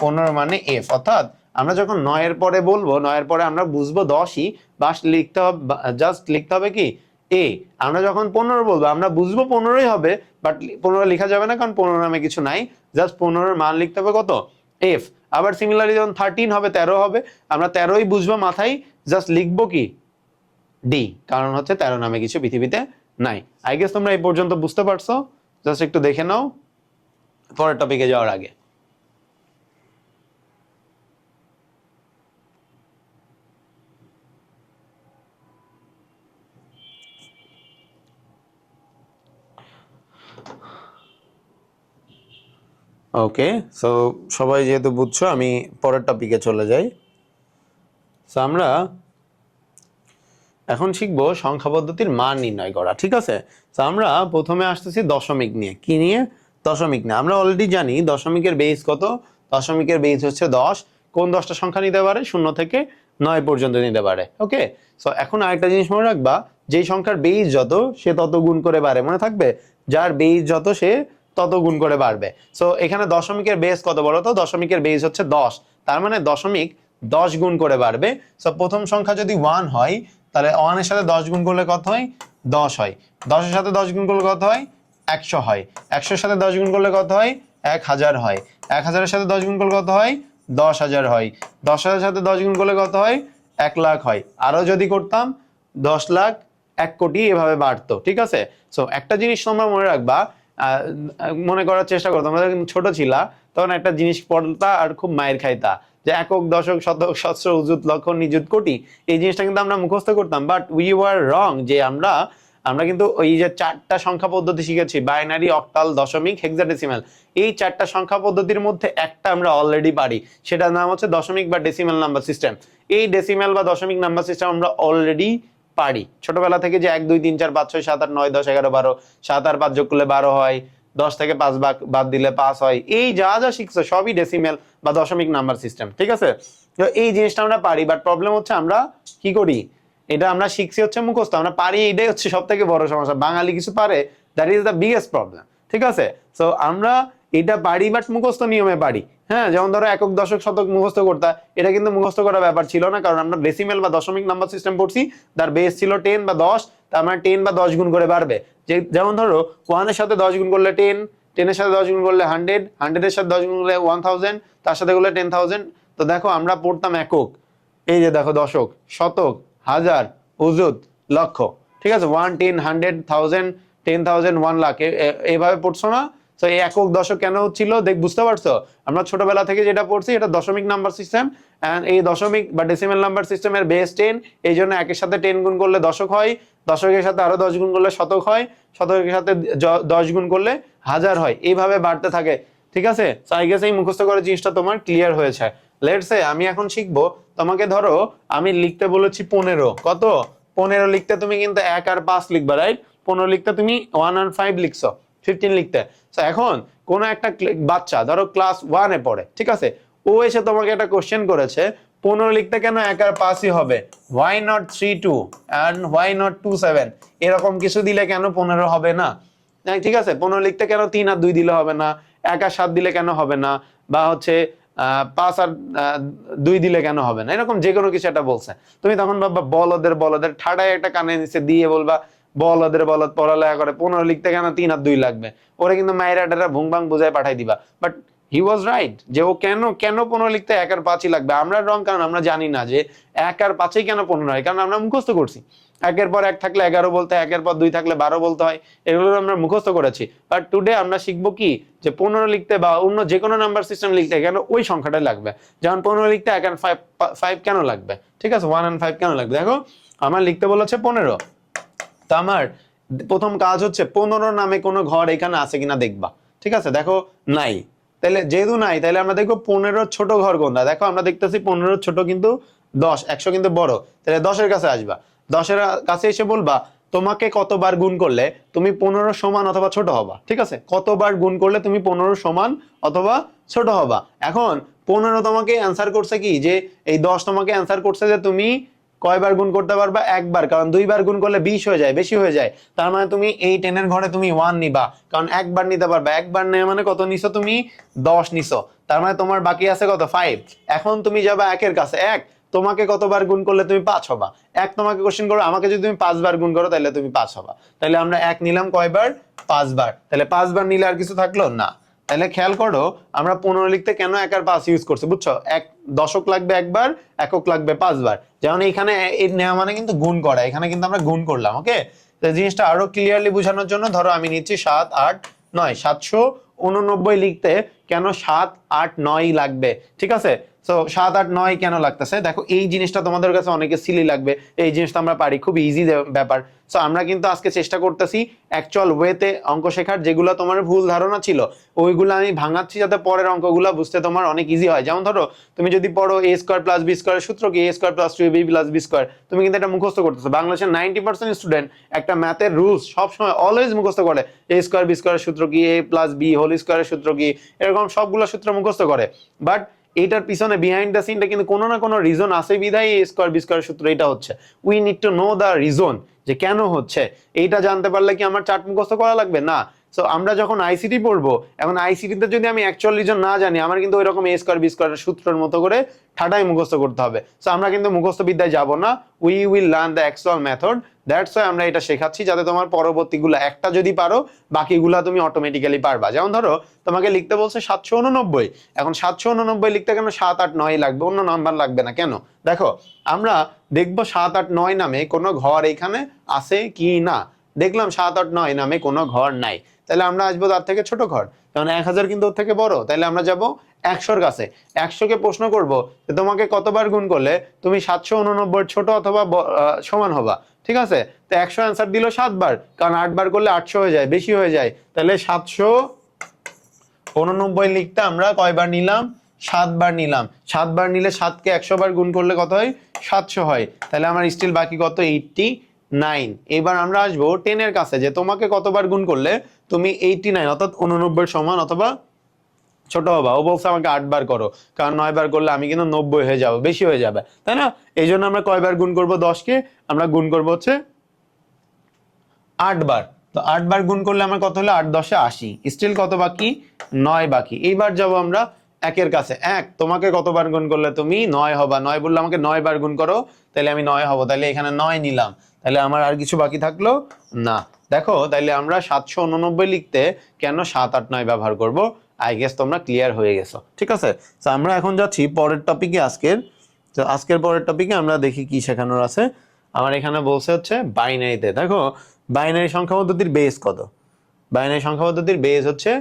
15 মানে f। অর্থাৎ আমরা যখন 9 এর পরে বলবো, 9 এর পরে আমরা বুঝবো 10ই, বাস লিখতে হবে, জাস্ট লিখতে হবে কি এ। আমরা যখন 15 বলবো আমরা বুঝবো 15ই হবে, বাট 15 লেখা যাবে না, কারণ 15 নামে কিছু নাই, জাস্ট 15 মান লিখতে হবে কত, এফ। আবার সিমিলারলি যখন 13 হবে, 13 হবে, আমরা 13ই বুঝবো মাথায়, জাস্ট লিখবো কি, ডি, কারণ হচ্ছে 13 নামে কিছু পৃথিবীতে নাই। আই গেস তোমরা এই পর্যন্ত বুঝতে পারছো, জাস্ট একটু দেখে নাও পরের টপিকে যাওয়ার আগে। ওকে, সো সবাই যেহেতু বুঝছো, আমি পরের টপিকে চলে যাই। সো আমরা এখন শিখবো সংখ্যা পদ্ধতির মান নির্ণয় করা, ঠিক আছে। তো আমরা প্রথমে আসতেছি দশমিক নিয়ে। কি নিয়ে? দশমিক নিয়ে। আমরা অলরেডি জানি দশমিকের বেস কত, দশমিকের বেস হচ্ছে 10। কোন 10টা সংখ্যা নিতে পারে? 0 থেকে 9 পর্যন্ত নিতে পারে। ওকে, সো এখন আরেকটা জিনিস মনে রাখবা, যেই সংখ্যার বেস যত সে তত গুণ করে বাড়ে, মনে থাকবে, যার বেস যত সে তত গুণ করে বাড়বে। সো এখানে দশমিকের বেস কত বলো তো? দশমিকের বেস হচ্ছে 10, তার মানে দশমিক 10 গুণ করে বাড়বে। সো প্রথম সংখ্যা যদি 1 হয়, তাহলে 1 এর সাথে 10 গুণ করলে কত হয়? 10 হয়। 10 এর সাথে 10 গুণ করলে কত হয়? 100 হয়। 100 এর সাথে 10 গুণ করলে কত হয়? 1000 হয়। 1000 এর সাথে 10 গুণ করলে কত হয়? 10,000 হয়। 10,000 এর সাথে 10 গুণ করলে কত হয়? 1 লাখ হয়। আরো যদি করতাম 10 লাখ, 1 কোটি, এভাবে বাড়তো, ঠিক আছে। সো একটা জিনিস তোমরা মনে রাখবা, মনে করার চেষ্টা করো, তোমরা যখন ছোট ছিলা তখন একটা জিনিস পড়তা আর খুব মায়ের খাইতা, যে একক, দশক, শতক, সহস্র, অযুত, লক্ষ, নিযুত, কোটি, এই জিনিসটা কিন্তু আমরা মুখস্থ করতাম, বাট উই ওয়ার রং, যে আমরা কিন্তু ওই যে 4টা সংখ্যা পদ্ধতি শিখেছি, বাইনারি, অক্টাল, দশমিক, হেক্সাডেসিমাল, এই 4টা সংখ্যা পদ্ধতির মধ্যে একটা আমরা অলরেডি পারি, সেটার নাম হচ্ছে দশমিক বা ডেসিমাল নাম্বার সিস্টেম। এই ডেসিমাল বা দশমিক নাম্বার সিস্টেম আমরা অলরেডি পারি ছোটবেলা থেকে, যে 1 2 3 4 5 6 7 8 9 10 11 12, 7 আর 5 যোগ করলে 12 হয়, 10 থেকে 5 বাদ দিলে 5 হয়। এই যা যা শিখছো সবই ডেসিমেল বা দশমিক নাম্বার সিস্টেম, ঠিক আছে। তো এই জিনিসটা আমরা পারি, বাট প্রবলেম হচ্ছে আমরা কি করি, এটা আমরা শিখছি হচ্ছে মুখস্থ, আমরা পারি, এটাই হচ্ছে সব থেকে বড় সমস্যা। বাঙালি কিছু পারে, that is the biggest problem, ঠিক আছে। সো আমরা এটা পারি, বাট মুখস্থ নিয়মে পারি। হ্যাঁ, যেমন ধরো একক, দশক, শতক মুখস্থ করতে, এটা কিন্তু মুখস্থ করার ব্যাপার ছিল না, কারণ আমরা ডেসিমেল বা দশমিক নাম্বার সিস্টেম পড়ছি, তার বেস ছিল 10 বা 10, তার মানে 10 বা 10 গুণ করে বাড়বে। যেমন ধরো 1 এর সাথে 10 গুণ করলে 10, 10 এর সাথে 10 গুণ করলে 100, 100 এর সাথে 10 গুণ করলে 1000, তার সাথে করলে 10,000। তো দেখো আমরা পড়তাম একক, এই যে দেখো দশক, শতক, হাজার, অযুত, লক্ষ, ঠিক আছে, 1 10 100 1000 10,000 1 লাখ, এইভাবে পড়ছো না। তো এই একক, দশক কেন হচ্ছিল বুঝতে পারছো? আমরা ছোটবেলা থেকে যেটা পড়ছি এটা দশমিক নাম্বার সিস্টেম, এন্ড এই দশমিক বা ডেসিমেল নাম্বার সিস্টেমের বেস 10, এই জন্য একের সাথে 10 গুণ করলে দশক হয়, দশকের সাথে আরো 10 গুণ করলে শতক হয়, শতকের সাথে 10 গুণ করলে হাজার হয়, এইভাবে বাড়তে থাকে, ঠিক আছে। সো আই গেস এই মুখস্থ করার জিনিসটা তোমার ক্লিয়ার হয়েছে। লেটস সে আমি এখন শিখবো, তোমাকে ধরো আমি লিখতে বলেছি 15, কত? 15 লিখতে তুমি কিন্তু 1 আর 5 লিখবা, রাইট? 15 লিখতে তুমি 1 আর 5 লিখছো, 15 লিখতে। তো এখন কোন একটা বাচ্চা ধরো ক্লাস 1 এ পড়ে, ঠিক আছে, ও এসে তোমাকে একটা কোশ্চেন করেছে, 15 লিখতে কেন 1 আর 5ই হবে, why not 3 2 and why not 2 7, এরকম কিছু দিলে কেন 15 হবে না? ঠিক আছে, 15 লিখতে কেন 3 আর 2 দিলে হবে না, 1 আর 7 দিলে কেন হবে না, বা হচ্ছে 5 আর 2 দিলে কেন হবে না, এরকম যে কোনো কিছু একটা বলছে, তুমি তখন ভাববা বলদের ঠাডায় একটা কানে নিচে দিয়ে বলবা বলদ পড়ালেখা করে, 15 লিখতে কেন 3 আর 2 লাগবে, ওরে কিন্তু মায়েরা টারা ভুং ভাং বুঝায় পাঠাই দিবা। বাট হি ওয়াজ রাইট, যে ও কেন 15 লিখতে 1 আর 5ই লাগবে। আমরা রং, কারণ আমরা জানি না যে 1 আর 5ই কেন 15 হয়, কারণ আমরা মুখস্থ করছি, 1 পর 1 থাকলে 11 বলতে হয়, 1 পর 2 থাকলে 12 বলতে হয়, এগুলো আমরা মুখস্থ করেছি। বাট টুডে আমরা শিখবো কি, যে 15 লিখতে বা অন্য যে কোনো নাম্বার সিস্টেম লিখতে কেন ওই সংখ্যাটাই লাগবে। যেমন 15 লিখতে 1 আর 5 কেন লাগবে, ঠিক আছে, 1 আর 5 কেন লাগবে। দেখো আমার লিখতে বলেছে 15, তো আমার প্রথম কাজ হচ্ছে 15 নামে কোনো ঘর এখানে আছে কিনা দেখবা, ঠিক আছে। দেখো নাই, তাহলে যেহেতু নাই, তাহলে আমরা দেখবো 15 ছোট ঘর কোনটা। দেখো আমরা দেখতেছি 15 ছোট কিন্তু 10, 100 কিন্তু বড়, তাহলে 10 এর কাছে আসবা, 10 এর কাছে এসে বলবা তোমাকে কতবার গুণ করলে তুমি 15 সমান অথবা ছোট হবা, ঠিক আছে, কতবার গুণ করলে তুমি 15 সমান অথবা ছোট হবা। এখন 15 তোমাকে অ্যান্সার করছে কি, যে এই 10 তোমাকে অ্যান্সার করছে যে তুমি কয়বার গুণ করতে পারবা, একবার, কারণ 2বার গুণ করলে 20 হয়ে যায়, বেশি হয়ে যায়, তার মানে তুমি এই 10 এর ঘরে তুমি 1 নিবা, কারণ একবার নিতে পারবা, একবার নেওয়া মানে কত নিছো তুমি, 10 নিছো, তার মানে তোমার বাকি আছে কত, 5। এখন তুমি যাবা 1 এর কাছে, 1, তোমাকে কতবার গুণ করলে তুমি 5 হবা, 1 তোমাকে কোশ্চেন করো, আমাকে যদি তুমি 5 বার গুণ করো তাহলে তুমি 5 হবা। তাহলে আমরা 1 নিলাম কয়বার? 5 বার। তাহলে 5 বার নিলে আর কিছু থাকলো না। তাহলে খেয়াল করো আমরা 15 লিখতে কেন 1 আর 5 ইউজ করছি, বুঝছো? এক দশক লাগবে একবার, একক লাগবে 5 বার। যেমন এখানে এই নেওয়া মানে কিন্তু গুণ করা, এখানে কিন্তু আমরা গুণ করলাম। ওকে, তো জিনিসটা আরো ক্লিয়ারলি বোঝানোর জন্য ধরো আমি নিচ্ছি 7 8 9, 789 লিখতে কেন 7 8 9 লাগবে, ঠিক আছে? সো 7 8 9 কেন লাগতেছে, দেখো এই জিনিসটা তোমাদের কাছে অনেকে সিলি লাগবে, এই জিনিসটা আমরা পারি, খুব ইজি ব্যাপার। সো আমরা কিন্তু আজকে চেষ্টা করতেছি অ্যাকচুয়াল ওয়েতে অঙ্ক শেখার, যেগুলো তোমার ভুল ধারণা ছিল ওইগুলো আমি ভাঙাচ্ছি যাতে পরের অঙ্কগুলো বুঝতে তোমার অনেক ইজি হয়। যেমন ধরো তুমি যদি পড়ো a square plus b square সূত্র কি a square plus 2ab plus b square, তুমি কিন্তু এটা মুখস্থ করতেছো। বাংলাদেশের 90% স্টুডেন্ট একটা ম্যাথের রুলস সবসময় অলওয়েজ মুখস্থ করে, a স্কয়ার b স্কয়ারের সূত্র কি, a প্লাস b হোল স্কয়ারের সূত্র কি, এরকম সবগুলো সূত্র মুখস্থ করে। বাট এটার পিছনে বিহাইন্ড দ্য সিনটা কিন্তু কোনো না কোনো রিজন আছে, বিধায় a স্কয়ার b স্কয়ারের সূত্র এটা হচ্ছে। We need to know the reason, যে কেন হচ্ছে। এইটা জানতে পারলে কি আমার চার্ট মুখস্থ করা লাগবে? না। সো আমরা যখন আইসিটি পড়বো, এখন আইসিটিতে যদি আমি অ্যাকচুয়াল রিজন না জানি, আমার কিন্তু ওইরকম a স্কয়ার b স্কয়ারের সূত্রের মতো করে ঠাটাই মুখস্থ করতে হবে। সো আমরা কিন্তু মুখস্থ বিদ্যায় যাব না, we will learn the actual method. That's why আমরা এটা শেখাচ্ছি, যাতে তোমার পরবর্তীগুলো একটা যদি পারো বাকিগুলা তুমি অটোমেটিক্যালি পারবা। যেমন ধরো তোমাকে লিখতে বলছে 789, এখন 789 লিখতে কেন 7 8 9 লাগবে, অন্য নাম্বার লাগবে না কেন? দেখো আমরা দেখবো 7 8 9 নামে কোনো ঘর এখানে আছে কি না। দেখলাম 7 8 9 নামে কোনো ঘর নাই, তাহলে আমরা আসবো তার থেকে ছোট ঘর, কারণ 1000 কিন্তু ওর থেকে বড়। তাহলে আমরা যাব 100-র কাছে, 100-কে প্রশ্ন করব যে তোমাকে কতবার গুণ করলে তুমি 789 ছোট অথবা সমান হবা, ঠিক আছে? তো 100 অ্যান্সার দিল 7 বার, কারণ 8 বার করলে 800 হয়ে যায়, বেশি হয়ে যায়। তাহলে 789 লিখতে আমরা কয়বার নিলাম? 7 বার নিলাম। 7 বার নিলে 7কে 100 বার গুণ করলে কত হয়? 700 হয়। তাহলে আমার স্টিল বাকি কত? 89। এবার আমরা আসবো 10 এর কাছে, যে তোমাকে কতবার গুণ করলে তুমি 89 অর্থাৎ 89 সমান অথবা ছোট হবা। ও বলছে আমাকে 8 বার করো, কারণ 9 বার করলে আমি কিন্তু 90 হয়ে যাবো, বেশি হয়ে যাবে, তাই না? এই জন্য আমরা কয়বার গুণ করবো? 10কে আমরা গুণ করবো হচ্ছে 8 বার। তো 8 বার গুণ করলে আমার কত হলো? 8 10 80। স্টিল কত বাকি? 9 বাকি। এইবার যাব আমরা 1-এর কাছে। 1 তোমাকে কতবার গুণ করলে তুমি 9 হবা? 9 বললে আমাকে 9 বার গুণ করো, তাহলে আমি 9 হব। তাহলে এখানে 9 নিলাম, তাহলে আমার আর কিছু বাকি থাকলো না। দেখো তাহলে আমরা 789 লিখতে কেন 7 8 9 ব্যবহার করব? আই গেস তোমরা ক্লিয়ার হয়ে গেছো, ঠিক আছে? তো আমরা এখন যাচ্ছি পরের টপিকে আজকের। তো আজকের পরের টপিকে আমরা দেখি কি শেখানোর আছে। আমার এখানে বলছে হচ্ছে বাইনারিতে। দেখো বাইনারি সংখ্যা পদ্ধতির বেস কত? বাইনারি সংখ্যা পদ্ধতির বেস হচ্ছে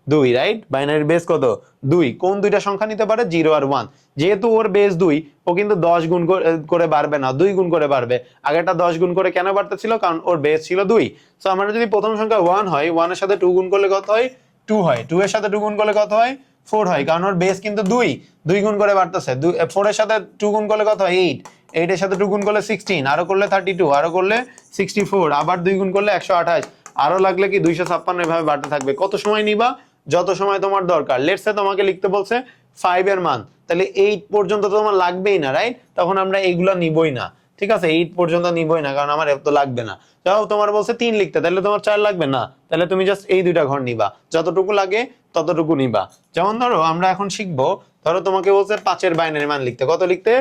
2, রাইট? বাইনারির বেস কত? 2। কোন দুইটা সংখ্যা নিতে পারে? 0 আর 1। যেহেতু ওর বেস 2, ও কিন্তু 10 গুণ করে বাড়বে না, 2 গুণ করে বাড়বে। আগেরটা 10 গুণ করে কেন বাড়তেছিল? কারণ ওর বেস ছিল 2। সো আমরা যদি প্রথম সংখ্যা 1 হয়, 1 এর সাথে 2 গুণ করলে কত হয়? 2 হয়। 2 এর সাথে 2 গুণ করলে কত হয়? 4 হয়, কারণ ওর বেস কিন্তু 2, 2 গুণ করে বাড়তেছে। 4 এর সাথে 2 গুণ করলে কত হয়? 8, 8 এর সাথে 2 গুণ করলে 16, আরো করলে 32, আরো করলে 64, আবার 2 গুণ করলে 128, আরো লাগলে কি 256, এভাবে বাড়তে থাকবে। কত সময় নিবা? যত সময় তোমার দরকার। লেটস সে তোমাকে লিখতে বলছে 5 এর মান, তাহলে 8 পর্যন্ত তো তোমার লাগবেই না, রাইট? তখন আমরা এইগুলো নিবই না, ঠিক আছে? 8 পর্যন্ত নিবই না, কারণ আমার এত লাগবে না। যাও তোমার বলছে 3 লিখতে, তাহলে তোমার 4 লাগবে না, তাহলে তুমি জাস্ট এই দুইটা ঘর নিবা, যতটুকু লাগে ততটুকু নিবা। যেমন ধরো আমরা এখন শিখবো, ধরো তোমাকে বলছে 5 এর বাইনারি মান লিখতে। কত লিখতে?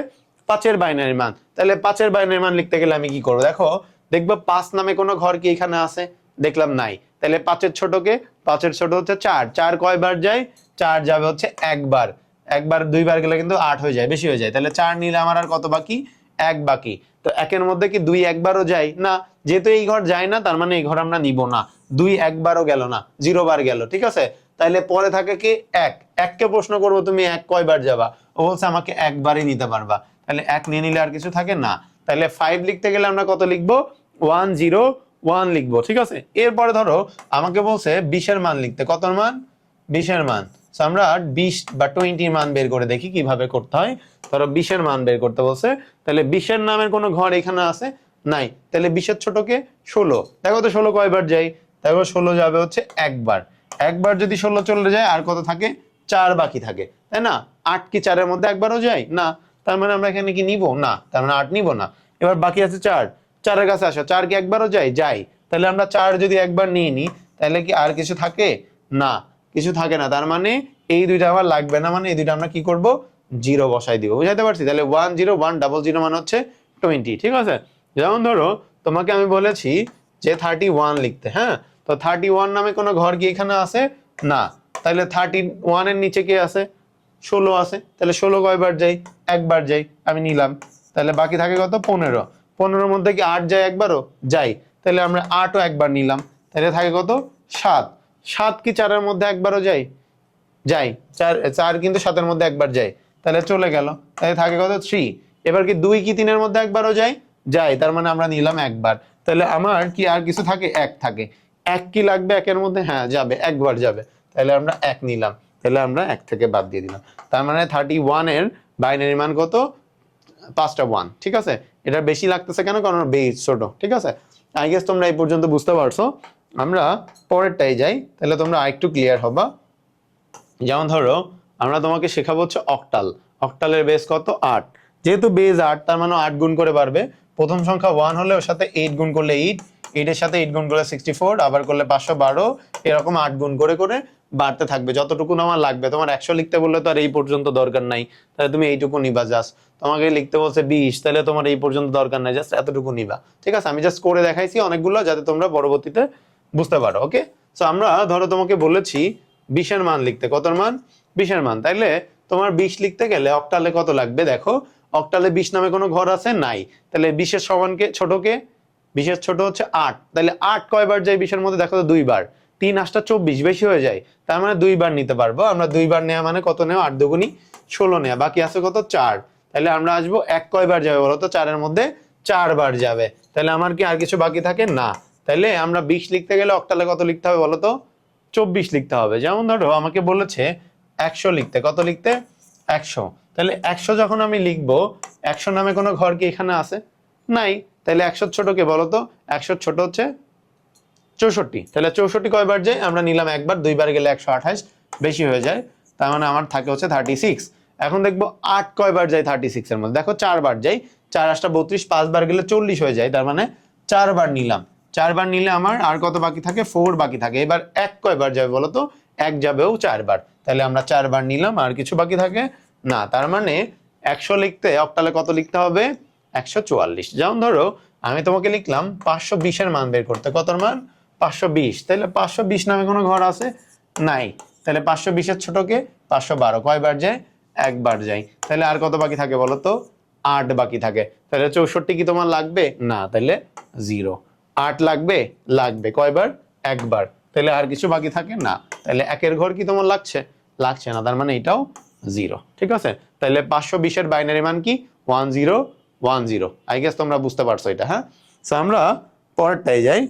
5 এর বাইনারি মান। তাহলে 5 এর বাইনারি মান লিখতে গেলে আমি কি করবো? দেখো দেখবো 5 নামে কোনো ঘর কি এখানে আছে? দেখলাম নাই। তাহলে 5 এর ছোটকে? 5 এর ছোট হচ্ছে 4। 4 কয়বার যায়? 4 যাবে হচ্ছে একবার। একবার 2 বার গেলে কিন্তু 8 হয়ে যায়, বেশি হয়ে যায়। তাহলে 4 নিলে আমার আর কত বাকি? 1 বাকি। তো 1 এর মধ্যে কি 2 একবারও যায় না? যেহেতু এই ঘর যায় না, তার মানে এই ঘর আমরা নিব না। 2 একবারও গেল না, 0 বার গেল, ঠিক আছে? তাহলে পরে থাকে কি 1। 1 কে প্রশ্ন করবো তুমি 1 কয়বার যাবা? ও বলছে আমাকে একবারই নিতে পারবা। তাহলে 1 নিয়ে নিলে আর কিছু থাকে না। তাহলে 5 লিখতে গেলে আমরা কত লিখবো? 101 লিখবো, ঠিক আছে? এরপরে ধরো আমাকে বলছে 20 এর মান লিখতে। কত মান? 20 এর মান। সো আমরা 20 বা 20 মান বের করে দেখি কিভাবে করতে হয়। ধরো 20 এর মান বের করতে বলছে, তাহলে 20 এর নামের কোনো ঘর এখানে আছে? নাই। তাহলে 20 এর ছোটকে 16। দেখো তো 16 কয়বার যায়? দেখো 16 যাবে হচ্ছে একবার। একবার যদি 16 চলে যায় আর কত থাকে? 4 বাকি থাকে, তাই না? 8 কি 4 এর মধ্যে একবারও যায় না? তার মানে আমরা এখানে কি নিব না, তার মানে 8 নিব না। এবার বাকি আছে 4। 4 এর কাছে আসো। 4 কি একবারও যায়? যায়। তাহলে আমরা 4 যদি একবার নিয়ে নিই, তাহলে কি আর কিছু থাকে? না, কিছু থাকে না। তার মানে এই দুইটা আবার লাগবে না, মানে এই দুইটা আমরা কি করব? জিরো বসাই দিব, বুঝাইতে পারছি? তাহলে 10100 মানে হচ্ছে 20, ঠিক আছে? যেমন ধরো তোমাকে আমি বলেছি যে 31 লিখতে, হ্যাঁ, তো 31 নামে কোনো ঘর কি এখানে আছে? না। তাহলে 31 এর নিচে কি আছে? 16 আছে। তাহলে 16 কয়বার যাই? একবার যাই, আমি নিলাম। তাহলে বাকি থাকে কত? 15। 15-র মধ্যে কি 8 যায় একবারও? যাই। তাহলে আমরা 8ও একবার নিলাম। তাহলে থাকে কত? 7। 7 কি 4-এর মধ্যে একবারও যাই? যাই। 4 কিন্তু 7-এর মধ্যে একবার যায়, তাহলে চলে গেল। তাহলে থাকে কত? 3। এবার কি 2 কি 3-এর মধ্যে একবারও যায়? যাই, তার মানে আমরা নিলাম একবার। তাহলে আমার কি আর কিছু থাকে? 1 থাকে। 1 কি লাগবে 1-এর মধ্যে? হ্যাঁ যাবে, একবার যাবে। তাহলে আমরা 1 নিলাম। তাহলে আমরা 1 থেকে বাদ দিয়ে দিলাম। তার মানে 31 এর বাইনারি মান কত? 5টা 1, ঠিক আছে? এটা বেশি লাগতেছে কেন? কারণ বেস ছোট, ঠিক আছে? আই গেস তোমরা এই পর্যন্ত বুঝতে পারছো। আমরা পরেরটাই যাই, তাহলে তোমরা আরেকটু ক্লিয়ার হবা। যেমন ধরো আমরা তোমাকে শেখাবো হচ্ছে অক্টাল। অক্টালের বেস কত? 8। যেহেতু বেস 8, তার মানে 8 গুণ করে বাড়বে। প্রথম সংখ্যা 1 হলে ওর সাথে 8 গুণ করলে 8, 8 এর সাথে 8 গুণ করলে 64, আবার করলে 512, এরকম 8 গুণ করে করে বাড়তে থাকবে যতটুকু আমার লাগবে। তোমার 100 লিখতে বললে তো আর এই পর্যন্ত দরকার নাই, তাহলে তুমি এইটুকু নিবা জাস্ট। তোমাকে লিখতে বলছে 20, তাহলে তোমার এই পর্যন্ত দরকার নাই, জাস্ট এতটুকু নিবা, ঠিক আছে? আমি জাস্ট করে দেখাইছি অনেকগুলো, যাতে তোমরা পরবর্তীতে বুঝতে পারো। ওকে, সো আমরা ধরো তোমাকে বলেছি 20 এর মান লিখতে। কতর মান? 20 এর মান। তাইলে তোমার 20 লিখতে গেলে অক্টালে কত লাগবে? দেখো, অক্টালে 20 নামে কোনো ঘর আছে? নাই। তাহলে 20 এর সমানকে ছোটকে? 20 এর ছোট হচ্ছে 8। তাহলে 8 কয়বার যায় 20 এর মধ্যে? দেখো তো 2 বার। 3 8টা 24, বেশি হয়ে যায়। তার মানে 2 বার নিতে পারবো আমরা। 2 বার নেওয়া মানে কত নেওয়া? 8 দুগুণী 16 নেওয়া। বাকি আছে কত? 4। তাহলে আমরা আসবো 1 কয়বার যাবে বলো তো? 4 এর মধ্যে 4 বার যাবে। তাহলে আমার কি আর কিছু বাকি থাকে? না। তাহলে আমরা 20 লিখতে গেলে অক্টালে কত লিখতে হবে বলো তো? 24 লিখতে হবে। যেমন ধরো আমাকে বলেছে 100 লিখতে। কত লিখতে? 100। তাহলে 100 যখন আমি লিখবো, 100 নামে কোনো ঘর কি এখানে আছে? নাই। তাহলে 100 ছোট কে বলো তো? 100 ছোট হচ্ছে 64। তাহলে 64 কয়বার যায়? আমরা নিলাম একবার। 2 বার গেলে 128, বেশি হয়ে যায়। তার মানে আমার থাকে হচ্ছে 36। এখন দেখবো 8 কয়বার যায় 36 এর মধ্যে? দেখো 4 বার যায়। 4 8টা 32, 5 বার গেলে 40 হয়ে যায়। তার মানে 4 বার নিলাম। 4 বার নিলে আমার আর কত বাকি থাকে? 4 বাকি থাকে। এবার 1 কয়বার যাবে বলো তো? 1 যাবেও 4 বার। তাহলে আমরা 4 বার নিলাম, আর কিছু বাকি থাকে না। তার মানে 100 লিখতে অক্টালে কত লিখতে হবে? 144। যেমন ধরো আমি তোমাকে লিখলাম 520 এর মান বের করতে। কতর মান? 520। তাহলে 520 নামে কোনো ঘর আছে? নাই। তাহলে 520 এর ছোটকে? 512। কয়বার যায়? একবার যায়। তাহলে আর কত বাকি থাকে বলো তো? 8 বাকি থাকে। তাহলে 64 কি তোমার লাগবে? না। তাহলে 0। 8 লাগবে? লাগবে। কয়বার? একবার। তাহলে আর কিছু বাকি থাকে না। তাহলে একের ঘর কি তোমার লাগছে? লাগছে না। তার মানে এটাও 0, ঠিক আছে? তাহলে 520 এর বাইনারি মান কি? 1010। আই গেস তোমরা বুঝতে পারছো এটা, হ্যাঁ? সো আমরা পরেরটাই যাই।